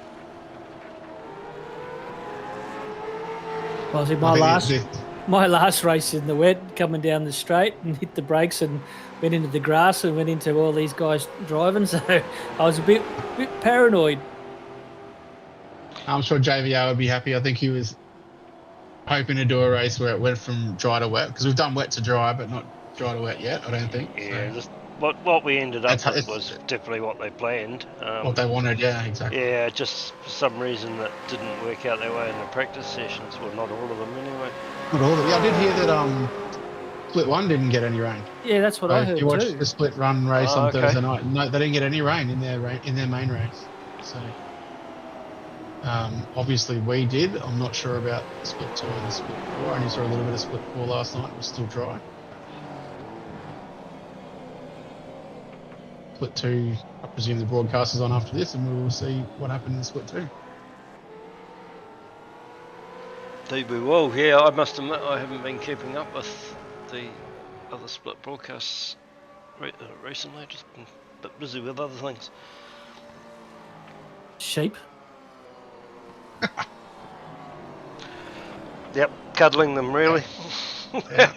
Well, see, my last race in the wet, coming down the straight and hit the brakes and went into the grass and went into all these guys driving. So I was a bit paranoid. I'm sure JVR would be happy. I think he was hoping to do a race where it went from dry to wet, because we've done wet to dry, but not dry to wet yet, I don't think. Yeah, so. just what we ended up with was definitely what they planned. What they wanted, yeah, exactly. Yeah, just for some reason that didn't work out that way in the practice sessions. Well, not all of them anyway. Not all of them. Yeah, I did hear that Split 1 didn't get any rain. Yeah, that's what I heard you watched too. the Split Run race on Thursday night. No, they didn't get any rain in their main race. So obviously we did. I'm not sure about Split 2 and Split 4. I only saw a little bit of Split 4 last night. It was still dry. Split 2, I presume the broadcast is on after this, and we will see what happened in Split 2. Well, yeah, I must admit I haven't been keeping up with the other Split broadcasts recently. Just been a bit busy with other things. Sheep. Yep, cuddling them really. Yeah.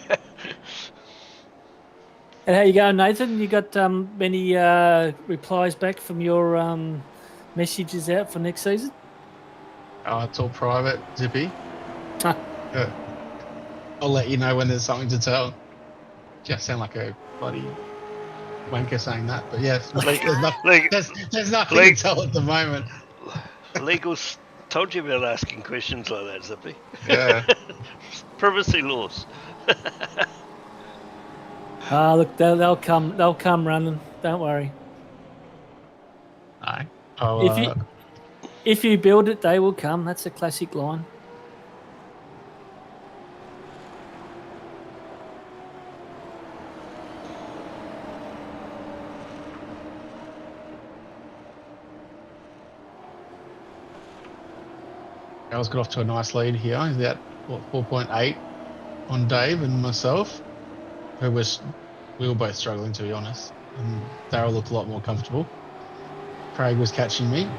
And how you going, Nathan? You got many replies back from your messages out for next season? Oh, it's all private, Zippy. I'll let you know when there's something to tell. Just sound like a bloody wanker saying that, but yes, there's nothing to tell at the moment. Legal's told you about asking questions like that, Zippy. Yeah. Privacy laws. Look, they'll come running. Don't worry. No. If you build it, they will come. That's a classic line. Dale's got off to a nice lead here. He's at 4.8 on Dave and myself. We were both struggling, to be honest. And Darryl looked a lot more comfortable. Craig was catching me,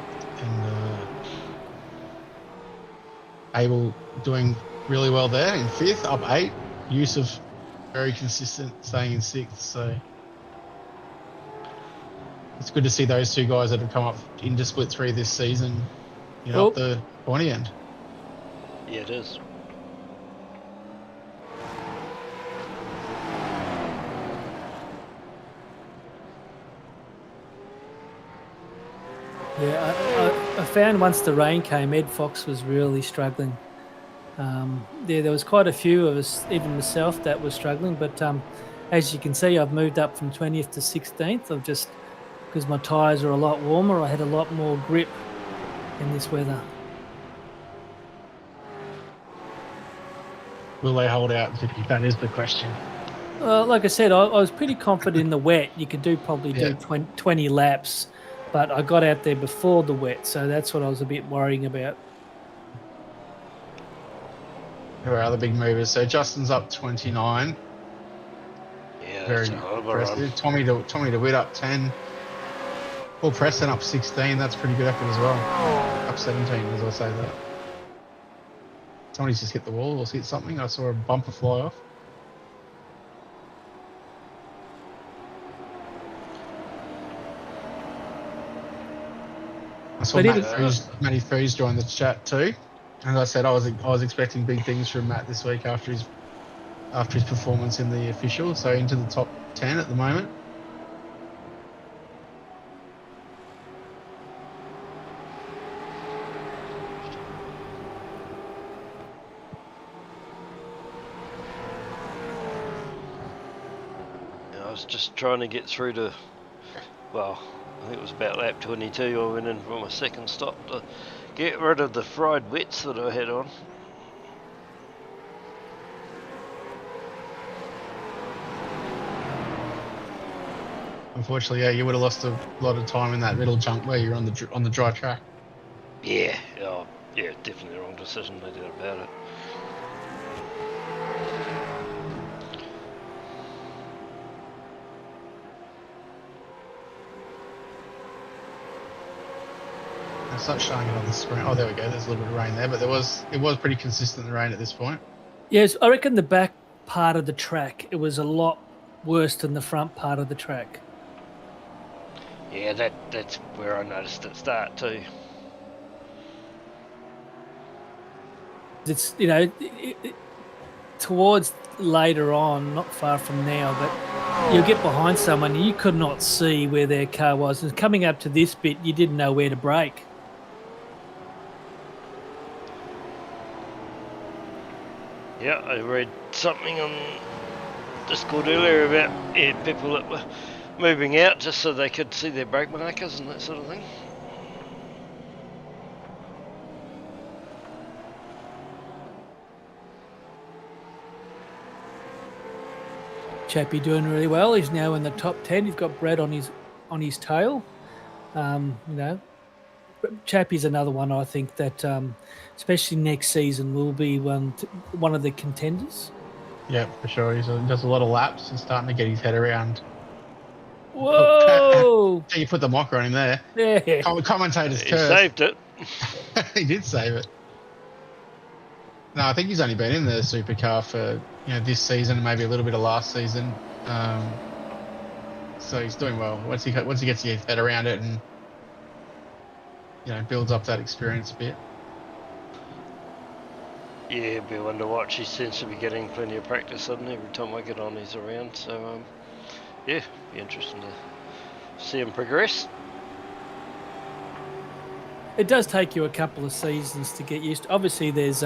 and Abel doing really well there in 5th, up 8. Yusuf very consistent, staying in 6th. So it's good to see those two guys that have come up into Split 3 this season, up the pointy end. Yeah, it is. Yeah, I found once the rain came, Ed Fox was really struggling. There was quite a few of us, even myself, that was struggling. But as you can see, I've moved up from 20th to 16th. I've just, because my tyres are a lot warmer, I had a lot more grip in this weather. Will they hold out? That is the question. Like I said, I was pretty confident in the wet. You could do 20 laps, but I got out there before the wet, so that's what I was a bit worrying about. Who are other big movers? So Justin's up 29. Yeah, very impressive. Tommy DeWitt up 10. Paul Preston up 16. That's pretty good effort as well. Up 17, as I say that. Somebody's just hit the wall or hit something. I saw a bumper fly off. I saw Matty Freeze join the chat too. As I said, I was expecting big things from Matt this week after his performance in the official. So into the top 10 at the moment. I was just trying to get through to, well, I think it was about lap 22. I went in for my second stop to get rid of the fried wets that I had on. unfortunately, yeah, you would have lost a lot of time in that middle chunk where you're on the dry track. Yeah, oh, yeah, definitely the wrong decision, no doubt about it. It's not showing it on the screen. Oh, there we go. There's a little bit of rain there, but it was pretty consistent, the rain at this point. Yes, I reckon the back part of the track, it was a lot worse than the front part of the track. Yeah, that's where I noticed it start too. It's, towards later on, not far from now, but you'll get behind someone and you could not see where their car was. And coming up to this bit, you didn't know where to brake. Yeah, I read something on Discord earlier about people that were moving out just so they could see their brake markers and that sort of thing. Chappie doing really well. He's now in the top 10. He's got Brad on his tail. Chappie's another one I think that, especially next season, will be one of the contenders. Yeah, for sure. He does a lot of laps and starting to get his head around. Whoa! You put the mocker on him there. Yeah. Commentator's He curse. saved it. He did save it. No, I think he's only been in the supercar for this season and maybe a little bit of last season. So he's doing well. Once he gets his head around it and builds up that experience a bit. Yeah, it'd be one to watch. He seems to be getting plenty of practice, doesn't he? Every time I get on, he's around. So, yeah, be interesting to see him progress. It does take you a couple of seasons to get used to. Obviously, there's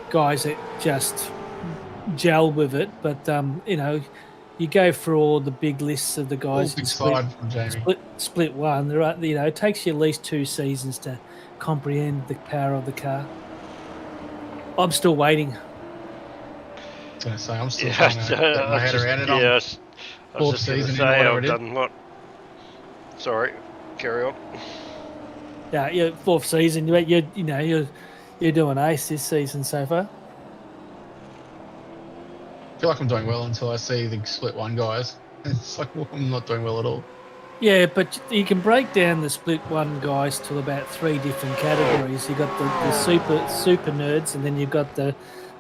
guys that just gel with it, but you go through all the big lists of the guys in split one. There are, it takes you at least 2 seasons to comprehend the power of the car. I'm still waiting. I was going to say, I'm still trying to get my head around it. Yeah, I was fourth just going to season, say whatever I've it is. done what? Sorry, carry on. Yeah, your 4th season. You're doing ace this season so far. I feel like I'm doing well until I see the split one guys. It's like, well, I'm not doing well at all. Yeah, but you can break down the split one guys to about 3 different categories. You've got the super nerds, and then you've got the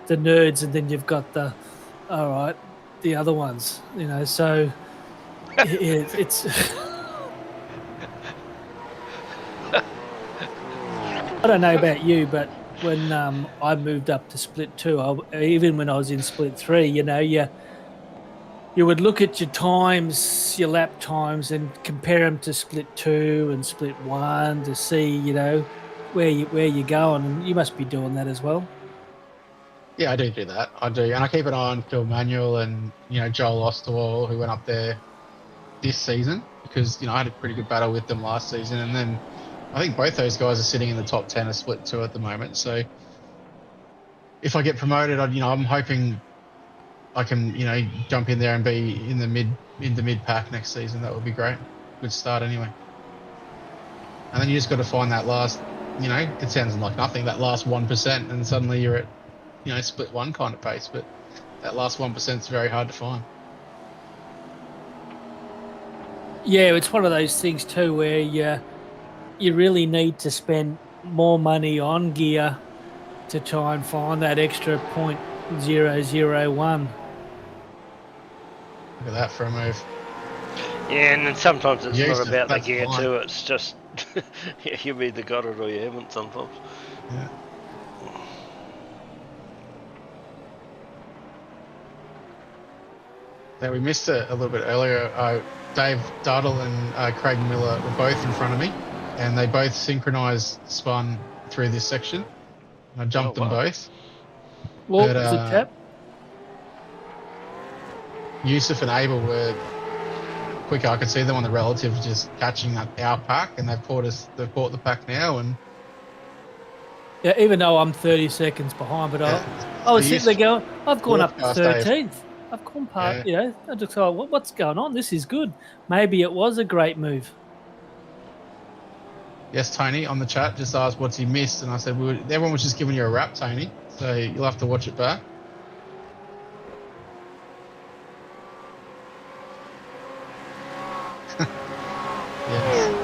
nerds, and then you've got the other ones. So it's. I don't know about you, but when I moved up to split 2, even when I was in split 3, you would look at your times, your lap times, and compare them to split 2 and split 1 to see, where you're going. And you must be doing that as well. Yeah, I do that. I do, and I keep an eye on Phil Manuel and Joel Osterwald, who went up there this season because I had a pretty good battle with them last season, and then I think both those guys are sitting in the top 10 of split 2 at the moment. So if I get promoted, I'm hoping I can, jump in there and be in the mid pack next season. That would be great. Good start anyway. And then you just got to find that last, it sounds like nothing, that last 1%, and suddenly you're at, split 1 kind of pace. But that last 1% is very hard to find. Yeah, it's one of those things too where you really need to spend more money on gear to try and find that extra 0.001. Look at that for a move. Yeah, and then sometimes it's Jesus, not about the that's gear fine. too. It's just you've either got it or you haven't sometimes. Yeah. Now, we missed it a little bit earlier. Dave Dyall and Craig Miller were both in front of me, and they both synchronised spun through this section. I jumped them both. Well, But, was it tap? Yusuf and Abel were quicker. I could see them on the relative just catching our pack, and they've caught the pack now. And Yeah, even though I'm 30 seconds behind, but I was sitting there going, I've gone up to 13th. I've gone past. I just thought, what's going on? This is good. Maybe it was a great move. Yes, Tony, on the chat just asked what's he missed, and I said everyone was just giving you a rap, Tony. So you'll have to watch it back. Yes.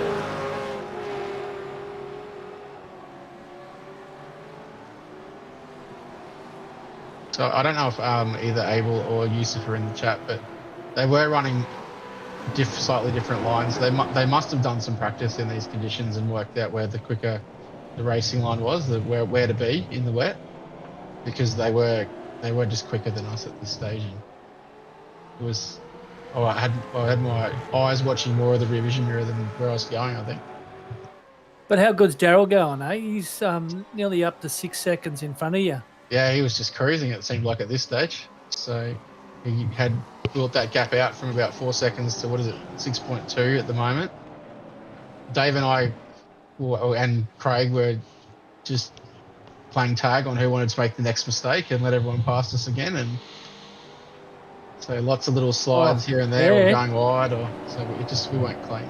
So I don't know if either Abel or Yusuf are in the chat, but they were running slightly different lines. They must have done some practice in these conditions and worked out where the quicker the racing line was, where to be in the wet, because they were just quicker than us at this stage. And it was, I had my eyes watching more of the rear vision mirror than where I was going, I think. But how good's Daryl going, eh? He's nearly up to 6 seconds in front of you. Yeah, he was just cruising, it seemed like, at this stage. So he had built that gap out from about 4 seconds to, 6.2 at the moment. Dave and I, and Craig, were just playing tag on who wanted to make the next mistake and let everyone pass us again. And so lots of little slides here and there, or going wide, we weren't clean.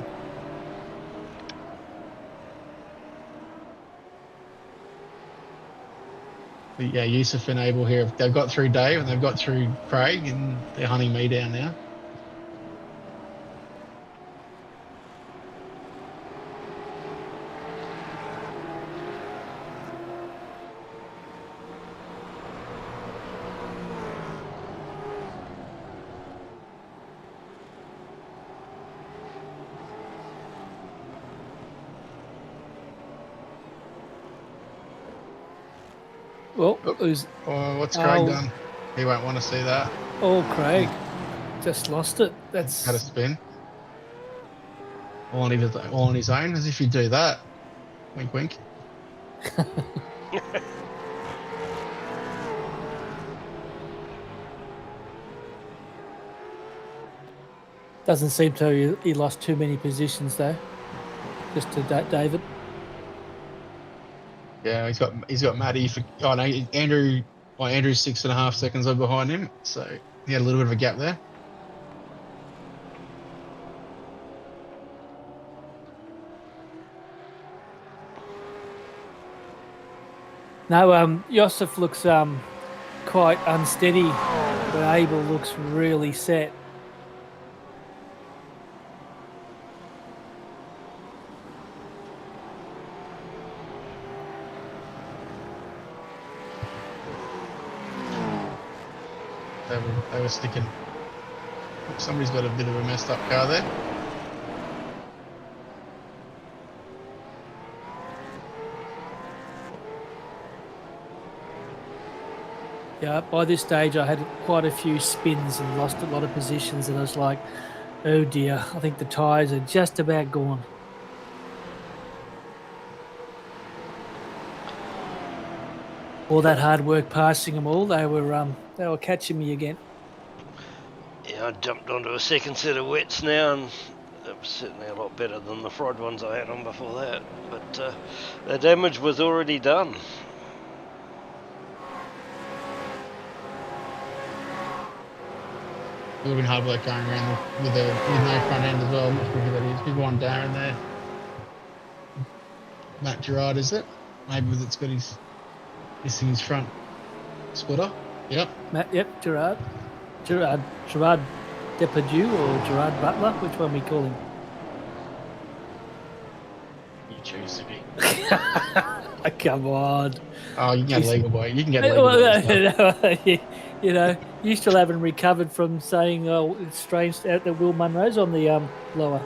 But yeah, Yusuf and Abel here, they've got through Dave and they've got through Craig, and they're hunting me down now. Well, what's Craig done? He won't want to see that. Oh, Craig just lost it. That's had a spin. All on his own, as if you do that. Wink, wink. Doesn't seem to he lost too many positions though. Just to David. Yeah, he's got Matty for Andrew. Well, Andrew's 6.5 seconds behind him, so he had a little bit of a gap there. No, Yosef looks quite unsteady, but Abel looks really set. They were sticking. Somebody's got a bit of a messed up car there. Yeah, by this stage I had quite a few spins and lost a lot of positions, and I was like, oh dear, I think the tyres are just about gone. All that hard work passing them all, they were catching me again. Yeah, I jumped onto a second set of wets now, and it was certainly a lot better than the fried ones I had on before that. But the damage was already done. It would have been hard work going around with no front end as well. I'm not sure who that is. Big one Darren there. Matt Gerard, is it? Maybe it's got missing his front splitter. Yep. Matt, yep, Gerard Depardieu or Gerard Butler, which one we call him? You choose, Zippy. Come on. Oh, you can get legal, boy. You can get legal. You know, you still haven't recovered from saying, oh, it's strange that Will Munro's on the lower.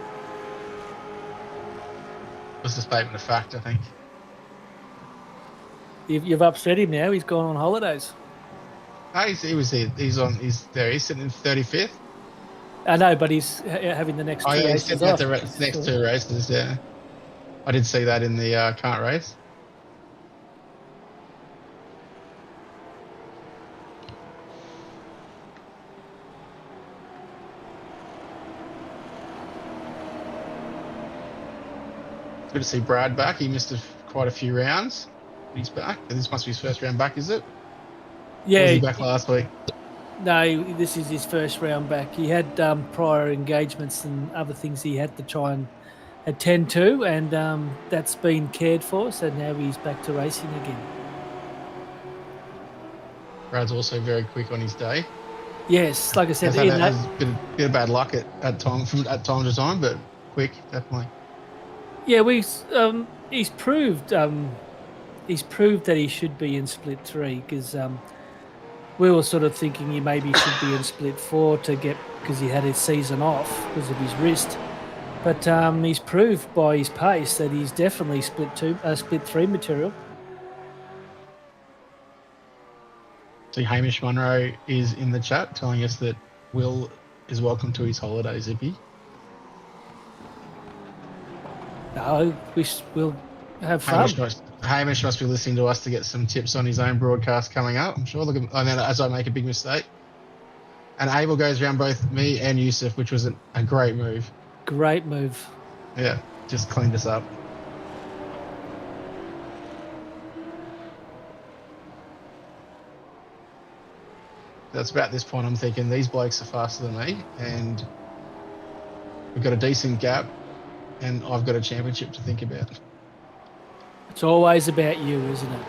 That's a statement of fact, I think. You've upset him now. He's gone on holidays. Oh, he was here. He's there. He's sitting in 35th. I know, but he's having the next two races he's off. the next two races, yeah. I did see that in the kart race. It's good to see Brad back. He missed quite a few rounds. He's back. This must be his first round back, is it? Yeah. Or was he back last week? No, this is his first round back. He had prior engagements and other things he had to try and attend to, and that's been cared for. So now he's back to racing again. Brad's also very quick on his day. Yes, like I said, Has a bit of bad luck at time to time, but quick, definitely. yeah, he's proved that he should be in split 3 because we were sort of thinking he maybe should be in split 4 because he had his season off because of his wrist. But he's proved by his pace that he's definitely split 3 material. See, Hamish Munro is in the chat telling us that Will is welcome to his holiday, Zippy. No, we'll have fun. Hamish must be listening to us to get some tips on his own broadcast coming up. I'm sure. And then as I make a big mistake. And Abel goes around both me and Yusuf, which was a great move. Great move. Yeah, just cleaned us up. That's about this point I'm thinking these blokes are faster than me and we've got a decent gap and I've got a championship to think about. It's always about you, isn't it?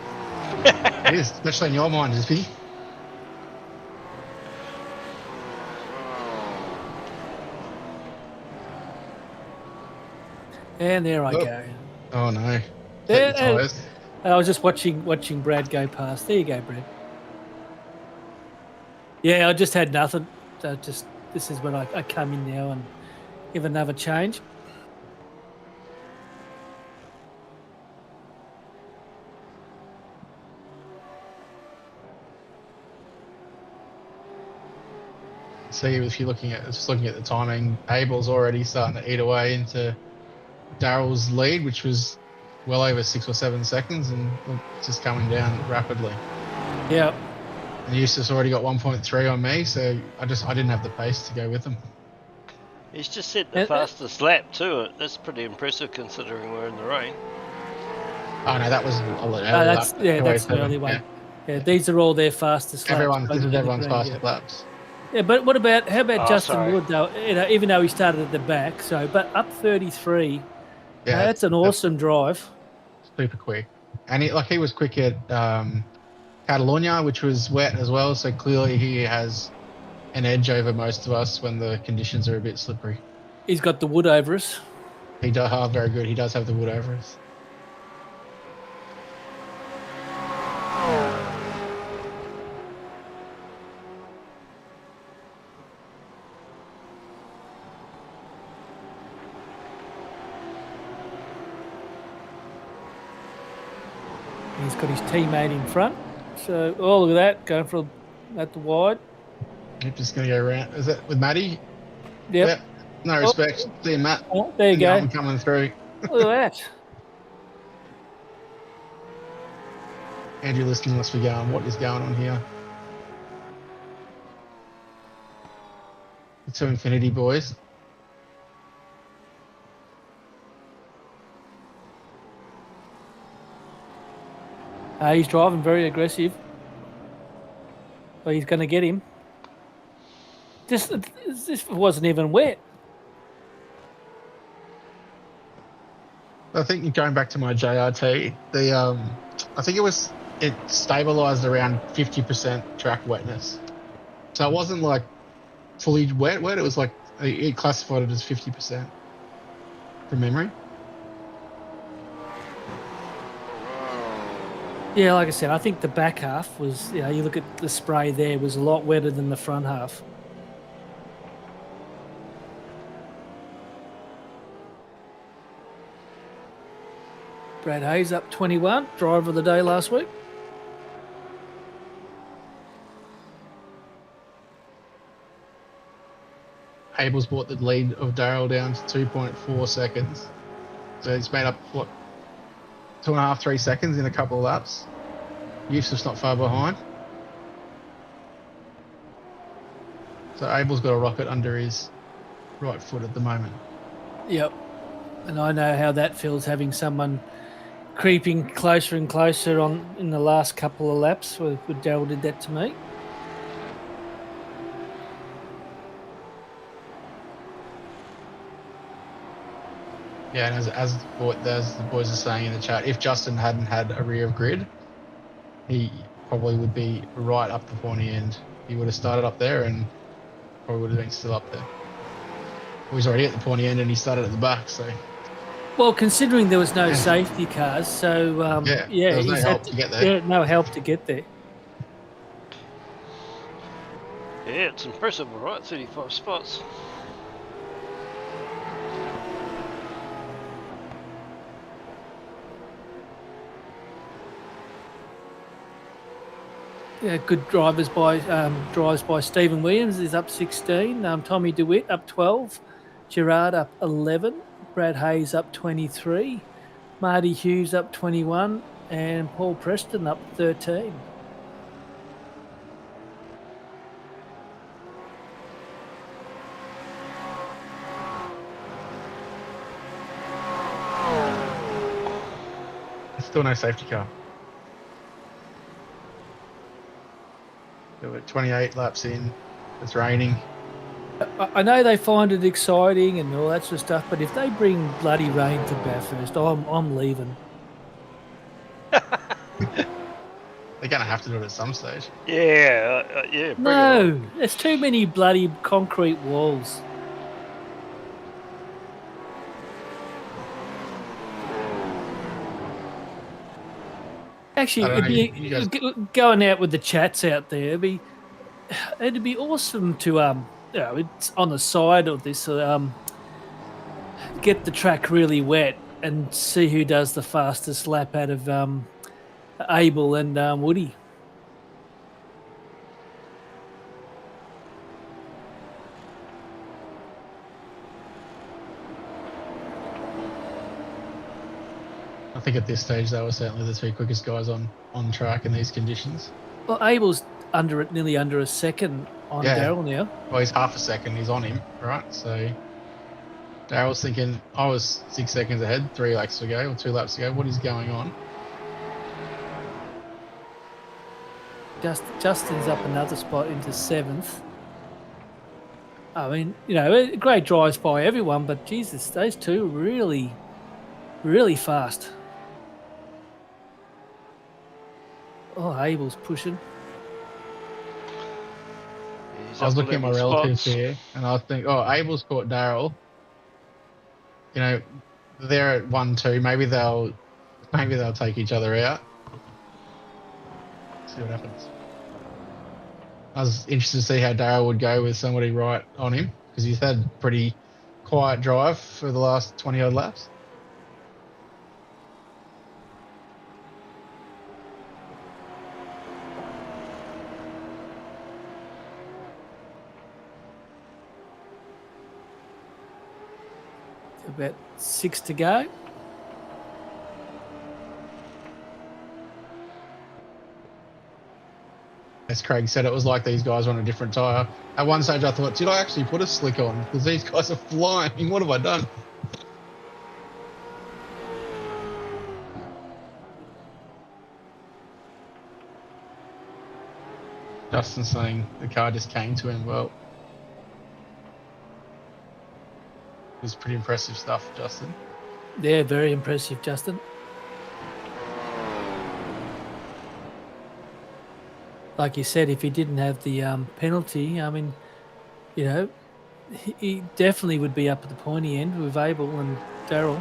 It is, especially in your mind, Zippy. And there I go. Oh no. There, I was just watching Brad go past. There you go, Brad. Yeah, I just had nothing. So this is when I come in now and give another change. See, if you're looking at the timing, Abel's already starting to eat away into Daryl's lead, which was well over 6 or 7 seconds, and it's just coming down rapidly. Yeah. And Eustace already got 1.3 on me, so I didn't have the pace to go with him. He's just set the fastest lap too. That's pretty impressive considering we're in the rain. Oh no, that was that's the early one. Yeah, these are all their fastest laps. This is everyone's fastest laps. Yeah, but how about Justin Wood though? You know, even though he started at the back, but up 33. Yeah, that's an awesome drive. Super quick, and he was quick at Catalonia, which was wet as well. So clearly he has an edge over most of us when the conditions are a bit slippery. He's got the wood over us. He does. Oh, very good. He does have the wood over us. He's got his teammate in front. So, look at that, going for at the wide. You're just going to go around. Is that with Matty? Yep. No respect. See you, Matt. Oh, there you go. I'm coming through. Look at that. Andrew listening must be going, what is going on here? To infinity, boys. He's driving very aggressive. But he's going to get him. This wasn't even wet. I think going back to my JRT, I think it stabilized around 50% track wetness. So it wasn't like fully wet. It was like it classified it as 50% from memory. Yeah, like I said, I think the back half was, you look at the spray there, was a lot wetter than the front half. Brad Hayes up 21, driver of the day last week. Abel's brought the lead of Dyall down to 2.4 seconds. So he's made up, 2.5, 3 seconds in a couple of laps. Yusuf's not far behind. So Abel's got a rocket under his right foot at the moment. Yep. And I know how that feels, having someone creeping closer and closer in the last couple of laps. Daryl did that to me. Yeah, and as the boys are saying in the chat, if Justin hadn't had a rear of grid, he probably would be right up the pointy end. He would have started up there and probably would have been still up there. Well, he's already at the pointy end and he started at the back, so Well, considering there was no yeah, safety cars, so there was no he's had help to get there. yeah, no help to get there. Yeah, it's impressive, all right, 35 spots. Yeah, good drives by Stephen Williams is up 16. Tommy DeWitt up 12. Gerard up 11. Brad Hayes up 23. Marty Hughes up 21. And Paul Preston up 13. Still no safety car. We're 28 laps in. It's raining. I know they find it exciting and all that sort of stuff, but if they bring bloody rain to Bathurst, I'm leaving. They're going to have to do it at some stage. Yeah, yeah. Bring it No, on. there's too many bloody concrete walls. Actually, I don't it'd know, be you guys- going out with the chats out there. It'd be awesome to it's on the side of this get the track really wet and see who does the fastest lap out of Abel and Woody. I think at this stage they were certainly the 2 quickest guys on track in these conditions. Well, Abel's nearly under a second on Yeah. Daryl now. Well, he's half a second. He's on him, right? So Daryl's thinking, I was 6 seconds ahead, 3 laps to go or 2 laps to go. What is going on? Justin's up another spot into 7th. I mean, great drives by everyone, but Jesus, those two really, really fast. Oh, Abel's pushing. He's I was up looking at my 11 relatives spots. here, and I was thinking, Abel's caught Daryl. They're at 1-2. Maybe they'll take each other out. See what happens. I was interested to see how Daryl would go with somebody right on him because he's had pretty quiet drive for the last 20 odd laps. About 6 to go. As Craig said, it was like these guys were on a different tyre. At one stage I thought, did I actually put a slick on? Because these guys are flying. What have I done? Justin's saying the car just came to him. Well, it was pretty impressive stuff, Justin. Yeah, very impressive, Justin. Like you said, if he didn't have the penalty, I mean, he definitely would be up at the pointy end with Abel and Daryl.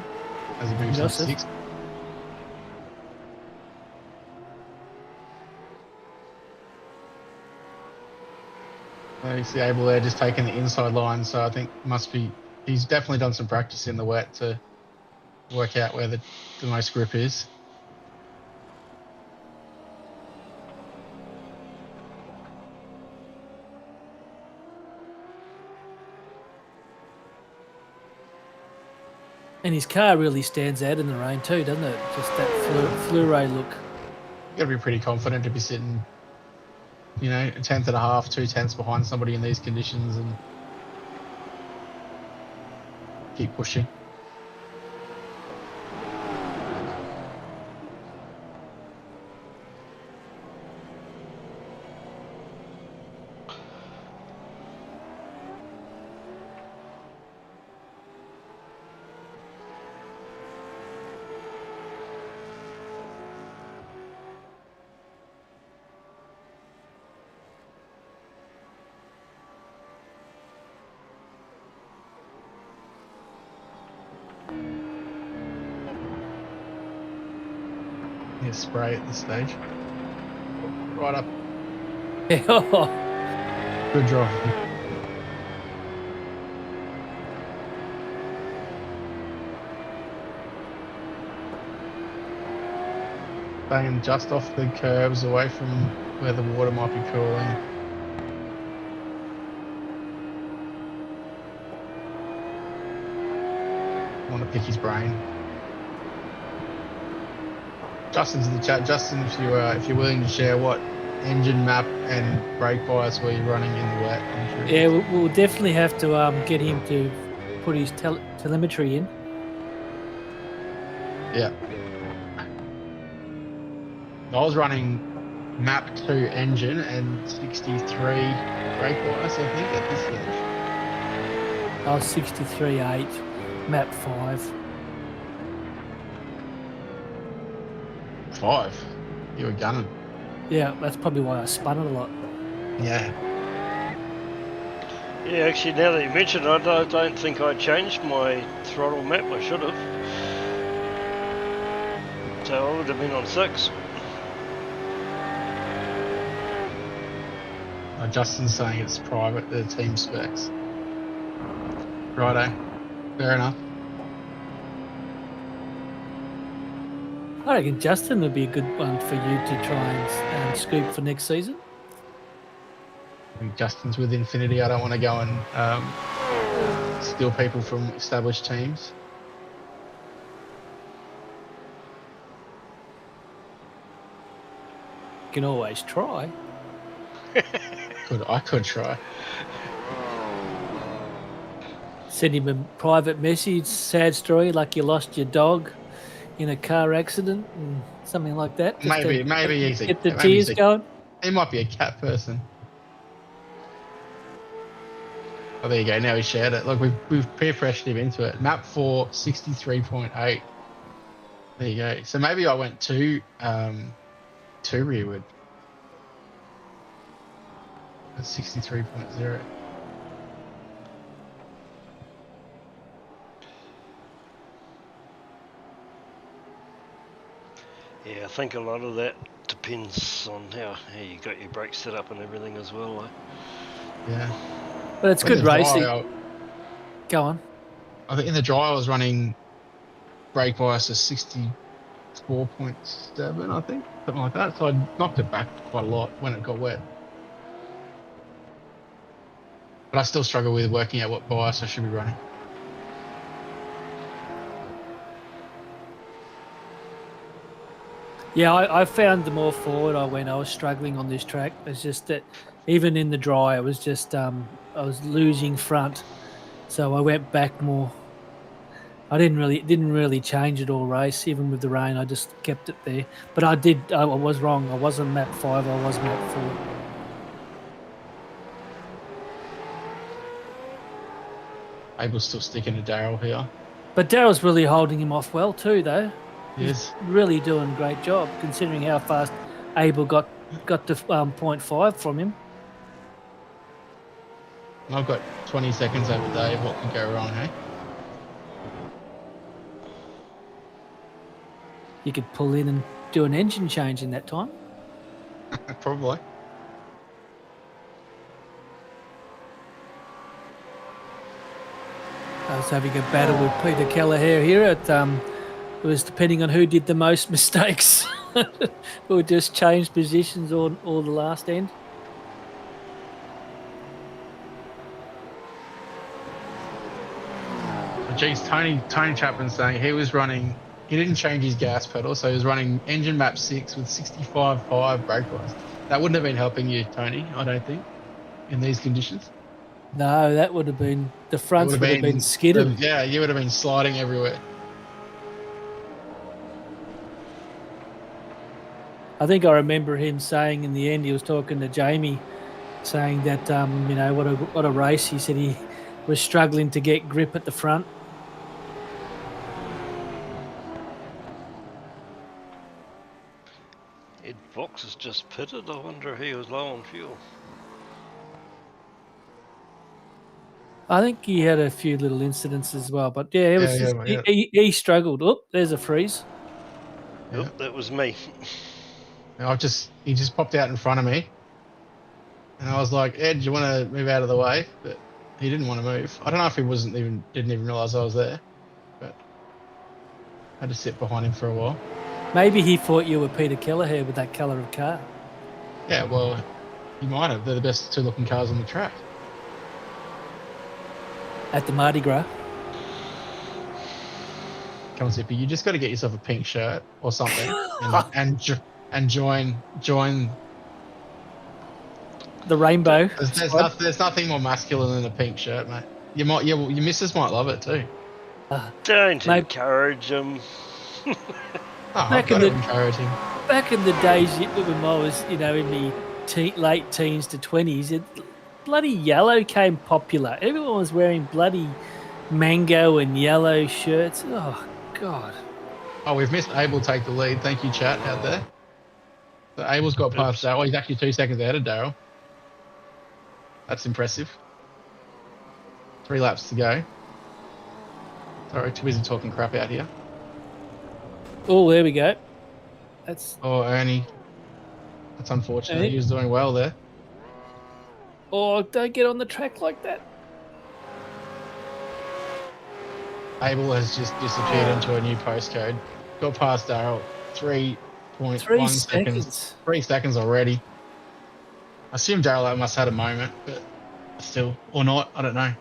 As he moves to Joseph. 6. You see Abel there just taking the inside line, so I think he's definitely done some practice in the wet to work out where the most grip is. And his car really stands out in the rain too, doesn't it? Just that fluoro look. You've got to be pretty confident to be sitting, a tenth and a half, 2 tenths behind somebody in these conditions and keep pushing. a spray at this stage. Right up. Good drive. Staying just off the curbs, away from where the water might be cooling. I want to pick his brain. Justin's in the chat. Justin, if you're willing to share what engine map and brake bias were you running in the wet? I'm sure. Yeah, we'll definitely have to get him to put his telemetry in. Yeah. I was running map 2 engine and 63 brake bias, I think, at this stage. I was 63.8, map 5. 5? You were gunning. Yeah, that's probably why I spun it a lot. Yeah. Yeah, actually, now that you mention it, I don't think I changed my throttle map. I should have. So I would have been on 6. Justin's saying it's private, the team specs. Righto. Fair enough. I reckon Justin would be a good one for you to try and scoop for next season. I think Justin's with Infinity. I don't want to go and steal people from established teams. You can always try. I could try. Send him a private message, sad story, like you lost your dog in a car accident and something like that. Just maybe he's get the tears going. He might be a cat person. Oh, there you go. Now he shared it. Look, we've peer pressured him into it. Map 4, 63.8. There you go. So maybe I went too rearward. That's 63.0. Yeah, I think a lot of that depends on how you got your brakes set up and everything as well. Yeah. But it's good racing. Go on. I think in the dry I was running brake bias of 64.7, I think. Something like that. So I knocked it back quite a lot when it got wet. But I still struggle with working out what bias I should be running. Yeah, I found the more forward I went, I was struggling on this track. It's just that even in the dry, it was just I was losing front, so I went back more. I didn't really change it all race, even with the rain. I just kept it there. But I was wrong. I wasn't map 5. I was map 4. Abel's still sticking to Dyall here. But Daryl's really holding him off well too, though. Yes. He's really doing a great job, considering how fast Abel got to 0.5 from him. I've got 20 seconds over Dave. What can go wrong, hey? You could pull in and do an engine change in that time. Probably. I was having a battle with Peter Kelleher here. It was depending on who did the most mistakes. We just changed positions all the last end. Geez, Tony Chapman's saying he didn't change his gas pedal, so he was running engine map 6 with 65.5 brake bias. That wouldn't have been helping you, Tony, I don't think, in these conditions. No, that would have been, the fronts would have been skidded. Yeah, you would have been sliding everywhere. I think I remember him saying in the end, he was talking to Jamie, saying that, what a race. He said he was struggling to get grip at the front. Ed Fox has just pitted. I wonder if he was low on fuel. I think he had a few little incidents as well, but yeah, he struggled. Oh, there's a freeze. Yeah. Yep, that was me. And he just popped out in front of me, and I was like, Ed, do you want to move out of the way? But he didn't want to move. I don't know if he didn't even realize I was there, but I had to sit behind him for a while. Maybe he thought you were Peter Kelleher with that colour of car. Yeah, well, he might have. They're the best 2 looking cars on the track. At the Mardi Gras. Come on, Zippy, you just got to get yourself a pink shirt or something, and join. The rainbow. There's nothing more masculine than a pink shirt, mate. Your missus might love it too. Don't Mate. encourage him. Oh, Back I've got in to the- encourage him. Back in the days when I was, in the late teens to 20s, bloody yellow came popular. Everyone was wearing bloody mango and yellow shirts. Oh, God. Oh, we've missed Abel take the lead. Thank you, chat out there. So Abel's got past Daryl. He's actually 2 seconds ahead of Daryl. That's impressive. 3 laps to go. Sorry, too busy talking crap out here. Oh, there we go. That's Oh, Ernie. That's unfortunate. Ernie? He was doing well there. Oh, don't get on the track like that. Abel has just disappeared into a new postcode. Got past Daryl. 3.1 3 seconds. seconds. 3 seconds already. I assume Daryl must have had a moment, but still, or not, I don't know.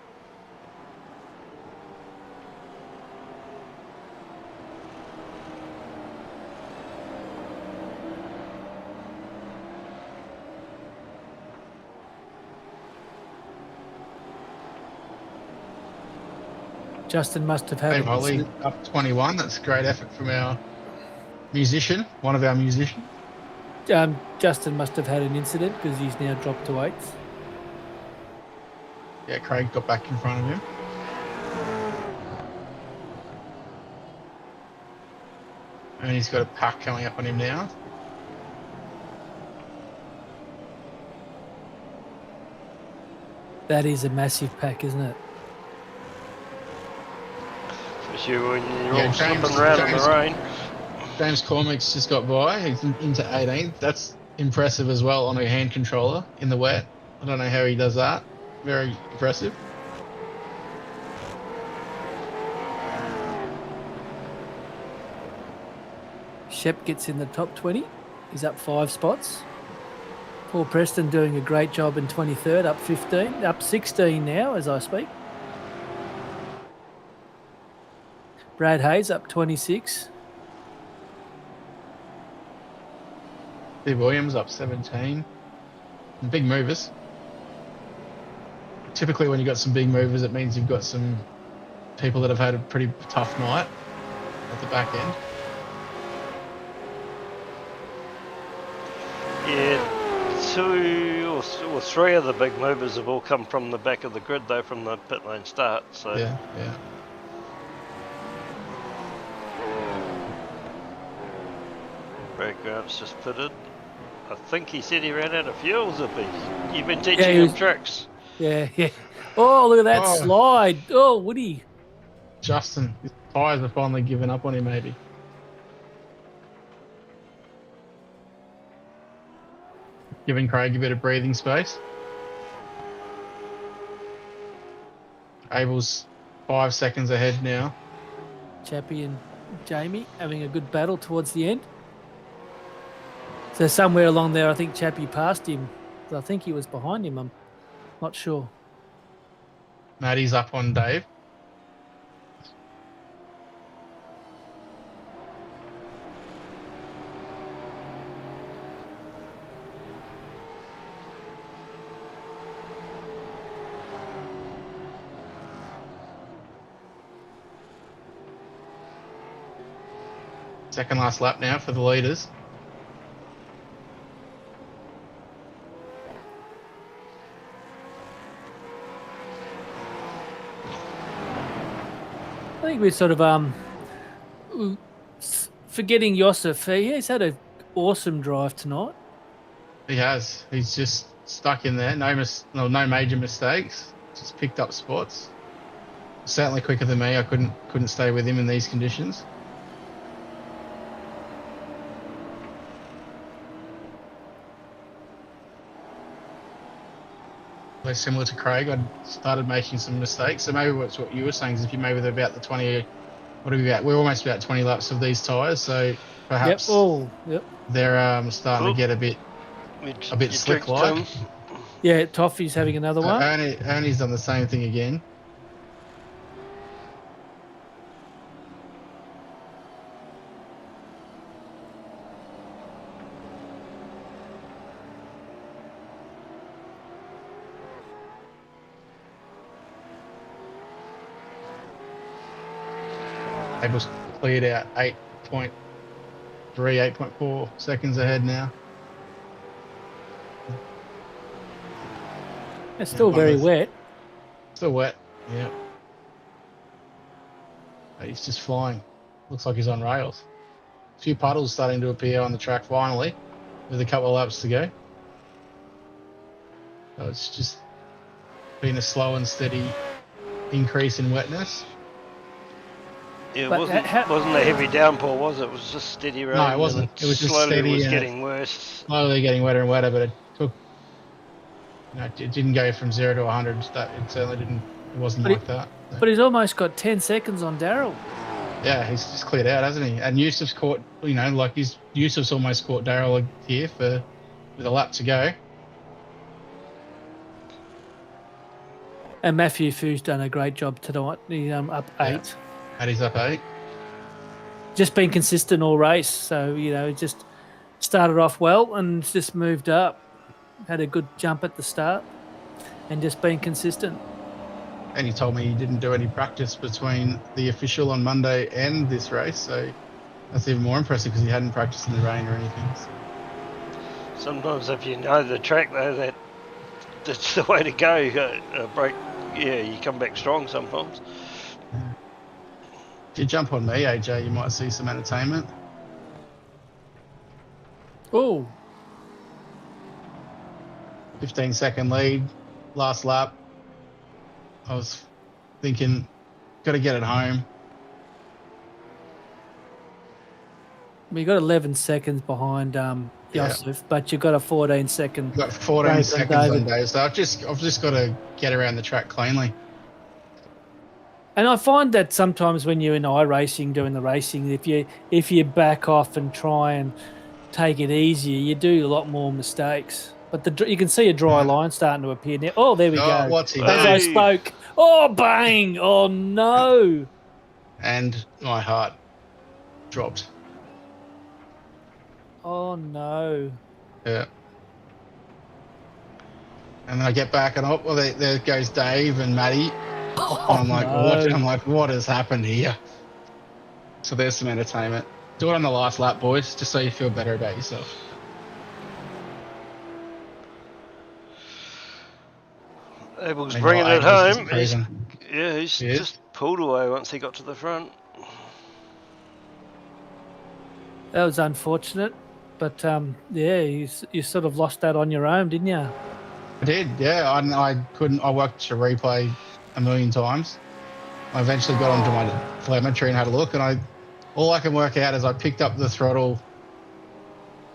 Justin must have had Hey, an Molly, incident. up 21. That's a great effort from our musician, one of our musicians. Justin must have had an incident because he's now dropped to 8th. Yeah, Craig got back in front of him. And he's got a pack coming up on him now. That is a massive pack, isn't it? Especially when you're Yeah, all James- slipping around in James- the rain. James Cormick's just got by. He's into 18th. That's impressive as well on a hand controller in the wet. I don't know how he does that. Very impressive. Shep gets in the top 20. He's up 5 spots. Paul Preston doing a great job in 23rd, up 15, up 16 now as I speak. Brad Hayes up 26. Steve Williams up 17. Big movers. Typically when you've got some big movers, it means you've got some people that have had a pretty tough night at the back end. Yeah, 2 or 3 of the big movers have all come from the back of the grid, though, from the pit lane start. So Yeah. RaceKraft's just pitted. I think he said he ran out of fuel, Zippy. You've been he teaching him was- tricks. Yeah. Oh, look at that Oh. slide. Oh, Woody. Justin, his tyres are finally giving up on him, maybe. Giving Craig a bit of breathing space. Abel's 5 seconds ahead now. Chappie and Jamie having a good battle towards the end. So somewhere along there, I think Chappie passed him. I think he was behind him. I'm not sure. Maddie's up on Dave. Second last lap now for the leaders. I think we're sort of forgetting Yosef. He's had an awesome drive tonight. He has. He's just stuck in there. No major mistakes. Just picked up spots. Certainly quicker than me. I couldn't stay with him in these conditions. so similar to Craig, I started making some mistakes. So maybe what's what you were saying is if you maybe they're about the 20, what are we at? We're almost about 20 laps of these tyres, so perhaps they're starting to get a bit slick like. Yeah, Toffee's having another one. Ernie's done the same thing again. Abel's cleared out 8.3, 8.4 seconds ahead now. It's still very wet. Still wet, yeah. But he's just flying. Looks like he's on rails. A few puddles starting to appear on the track finally, with a couple of laps to go. So it's just been a slow and steady increase in wetness. Yeah, it wasn't a heavy downpour, was it? It was just steady rain. No, it wasn't. It was just steady. It was getting worse. Slowly getting wetter and wetter, but it took. It didn't go from 0 to 100. It certainly didn't. It wasn't like that. So. But he's almost got 10 seconds on Dyall. Yeah, he's just cleared out, hasn't he? And Yusuf's caught. Yusuf's almost caught Dyall here with a lap to go. And Matthew Fu's done a great job tonight. He's up 8. And he's up 8. Just been consistent all race. So, just started off well and just moved up. Had a good jump at the start and just been consistent. And he told me he didn't do any practice between the official on Monday and this race. So that's even more impressive because he hadn't practiced in the rain or anything. Sometimes if you know the track, though, that's the way to go. You got a break. Yeah, you come back strong sometimes. If you jump on me, AJ, you might see some entertainment. Oh. 15-second lead, last lap. I was thinking, got to get it home. We got 11 seconds behind Yusuf, but you've got a 14-second. You've got 14 seconds on Dave, so I've just got to get around the track cleanly. And I find that sometimes when you're in iRacing doing the racing, if you back off and try and take it easier, you do a lot more mistakes. But you can see a dry line starting to appear now. Oh, there we go. What's he As I spoke. Oh, bang. Oh, no. And my heart dropped. Oh, no. Yeah. And then I get back and there goes Dave and Matty. Oh, I'm like, what has happened here? So there's some entertainment. Do it on the last lap, boys, just so you feel better about yourself. Abel's bringing it home. He's just pulled away once he got to the front. That was unfortunate, but you sort of lost that on your own, didn't you? I did, yeah. I couldn't. I worked to replay a million times. I eventually got onto my telemetry and had a look, and all I can work out is I picked up the throttle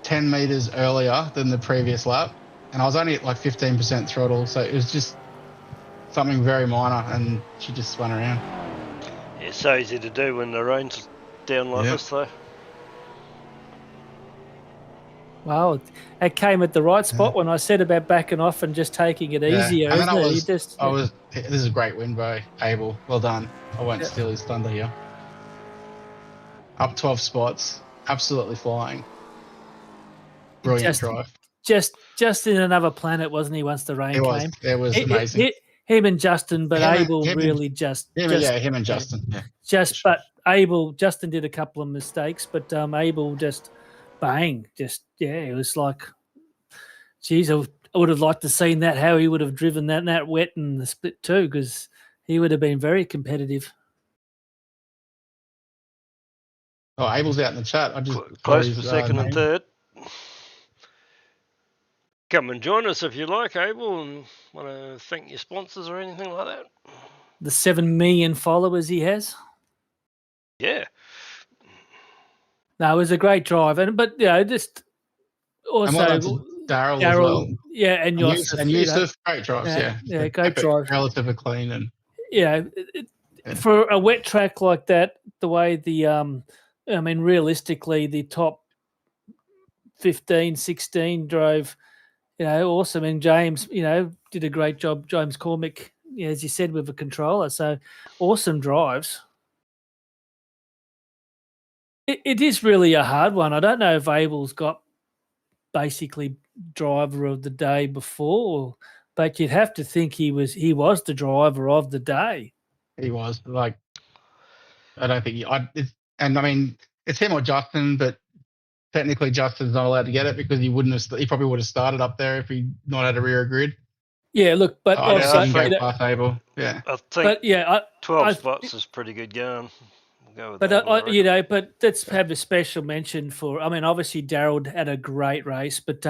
10 meters earlier than the previous lap, and I was only at like 15% throttle, so it was just something very minor, and she just spun around. Yeah, it's so easy to do when the rain's down like this, though. Well, it came at the right spot when I said about backing off and just taking it easier, isn't it? This is a great win by Abel. Well done. I won't steal his thunder here. Up 12 spots, absolutely flying. Brilliant drive. Just in another planet, wasn't he? Once the rain came, it was amazing. Him and Justin, but Abel really him and Justin. Yeah. But Justin did a couple of mistakes, but Abel just. Bang! It was like, geez, I would have liked to seen that, how he would have driven that wet in the split too, because he would have been very competitive. Oh, Abel's out in the chat. I just close for second and third. Come and join us if you like, Abel, and want to thank your sponsors or anything like that. The 7 million followers he has. Yeah. No, it was a great drive, but just also Daryl as well. yeah, and Yusuf. And Yusuf, great drives, yeah. Yeah, great Epic, drive. relatively clean and Yeah, for a wet track like that, the way realistically, the top 15, 16 drove, awesome. And James, did a great job. James Cormick, as you said, with a controller. So awesome drives. It is really a hard one. I don't know if Abel's got basically driver of the day before, but you'd have to think he was the driver of the day. he was like. I don't think it's him or Justin, but technically Justin's not allowed to get it because he probably would have started up there if he not had a rear grid. Yeah, look, but I don't think go past Abel. Yeah, I think. But yeah, 12 spots is pretty good going. We'll go with but but let's have a special mention for. I mean, obviously Daryl had a great race, but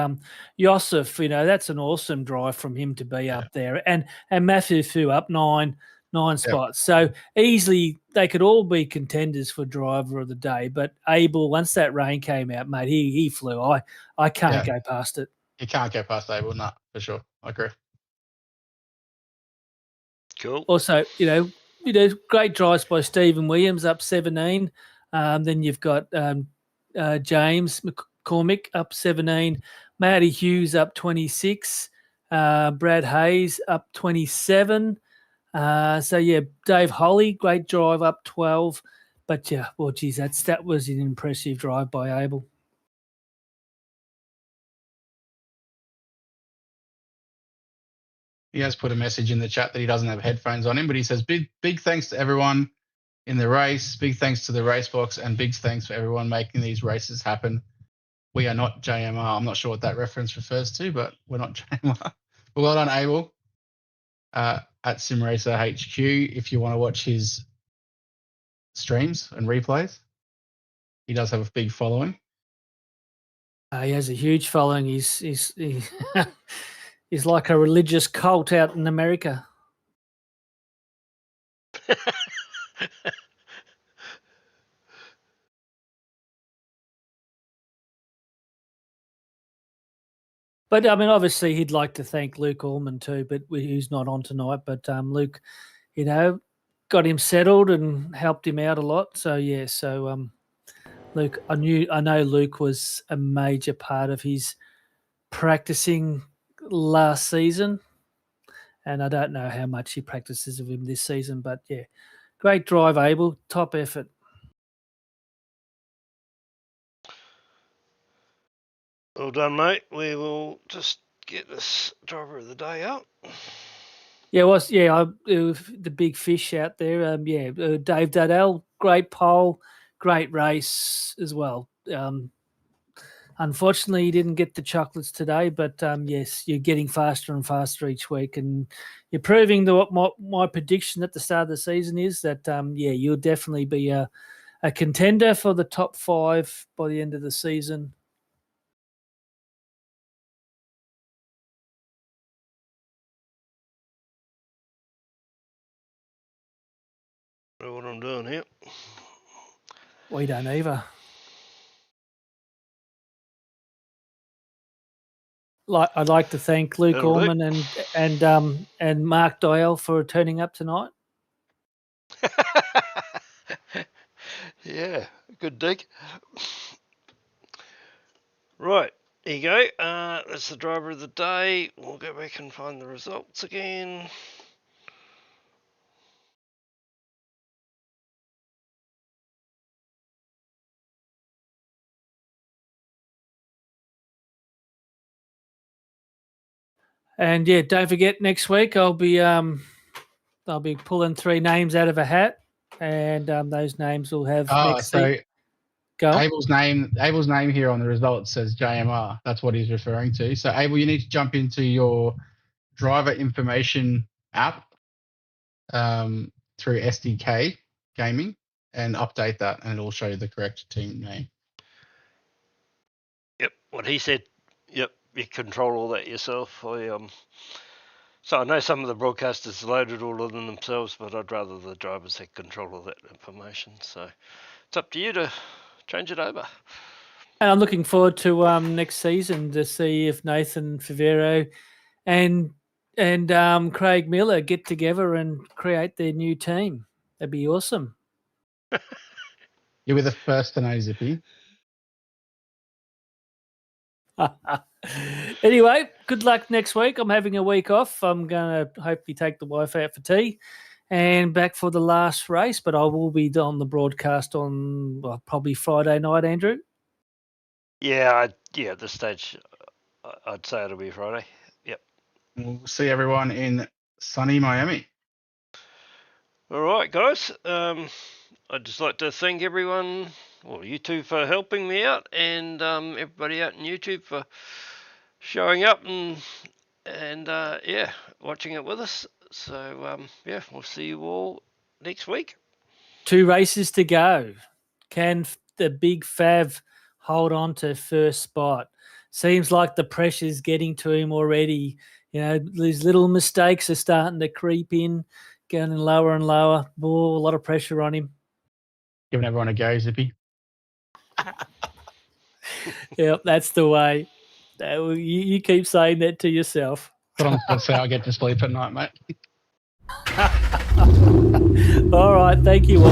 Yusuf, that's an awesome drive from him to be up there, and Matthew Fu up nine spots. So easily they could all be contenders for driver of the day. But Abel, once that rain came out, mate, he flew. I can't go past it. You can't go past Abel, no, for sure. I agree. Cool. Also, great drives by Stephen Williams up 17. Then you've got James McCormick up 17. Matty Hughes up 26. Brad Hayes up 27. Dave Holly, great drive up 12. But yeah, well, geez, that was an impressive drive by Abel. He has put a message in the chat that he doesn't have headphones on him, but he says big thanks to everyone in the race, big thanks to the race box, and big thanks for everyone making these races happen. We are not JMR. I'm not sure what that reference refers to, but we're not JMR. Well done, Abel, at SimRacer HQ. If you want to watch his streams and replays, he does have a big following. He has a huge following. He's like a religious cult out in America. But I mean, obviously, he'd like to thank Luke Allman too, but he's not on tonight. But Luke, got him settled and helped him out a lot. So yeah, Luke, I know Luke was a major part of his practicing last season, and I don't know how much he practices of him this season. But yeah, great drive, Abel, top effort. Well done, mate. We will just get this driver of the day out. Yeah, it was the big fish out there. Dave Dyall, great pole, great race as well. Unfortunately, you didn't get the chocolates today, but yes, you're getting faster and faster each week, and you're proving what my prediction at the start of the season is that you'll definitely be a contender for the top 5 by the end of the season. I don't know what I'm doing here. We don't either. I'd like to thank Luke Allman and Mark Dyall for turning up tonight. Yeah, good dig. Right, here you go. That's the driver of the day. We'll go back and find the results again. And yeah, don't forget next week I'll be pulling 3 names out of a hat, and those names will have next week. Go. Abel's name here on the results says JMR. That's what he's referring to. So Abel, you need to jump into your driver information app through SDK Gaming and update that, and it'll show you the correct team name. Yep, what he said. Yep, you control all that yourself. So I know some of the broadcasters loaded all of them themselves, but I'd rather the drivers had control of that information. So it's up to you to change it over. And I'm looking forward to next season to see if Nathan Favero and Craig Miller get together and create their new team. That'd be awesome. You were the first to know, Zippy. Anyway, good luck next week. I'm having a week off. I'm going to hopefully take the wife out for tea and back for the last race, but I will be on the broadcast on probably Friday night, Andrew. Yeah, at this stage, I'd say it'll be Friday. Yep. We'll see everyone in sunny Miami. All right, guys. I'd just like to thank everyone, well, you two for helping me out, and everybody out on YouTube for showing up and watching it with us. So we'll see you all next week. 2 races to go. Can the big Fav hold on to first spot? Seems like the pressure's getting to him already. You know, these little mistakes are starting to creep in, getting lower and lower. Oh, a lot of pressure on him. Giving everyone a go, Zippy. Yep, that's the way. You keep saying that to yourself. That's how I get to sleep at night, mate. All right, thank you all.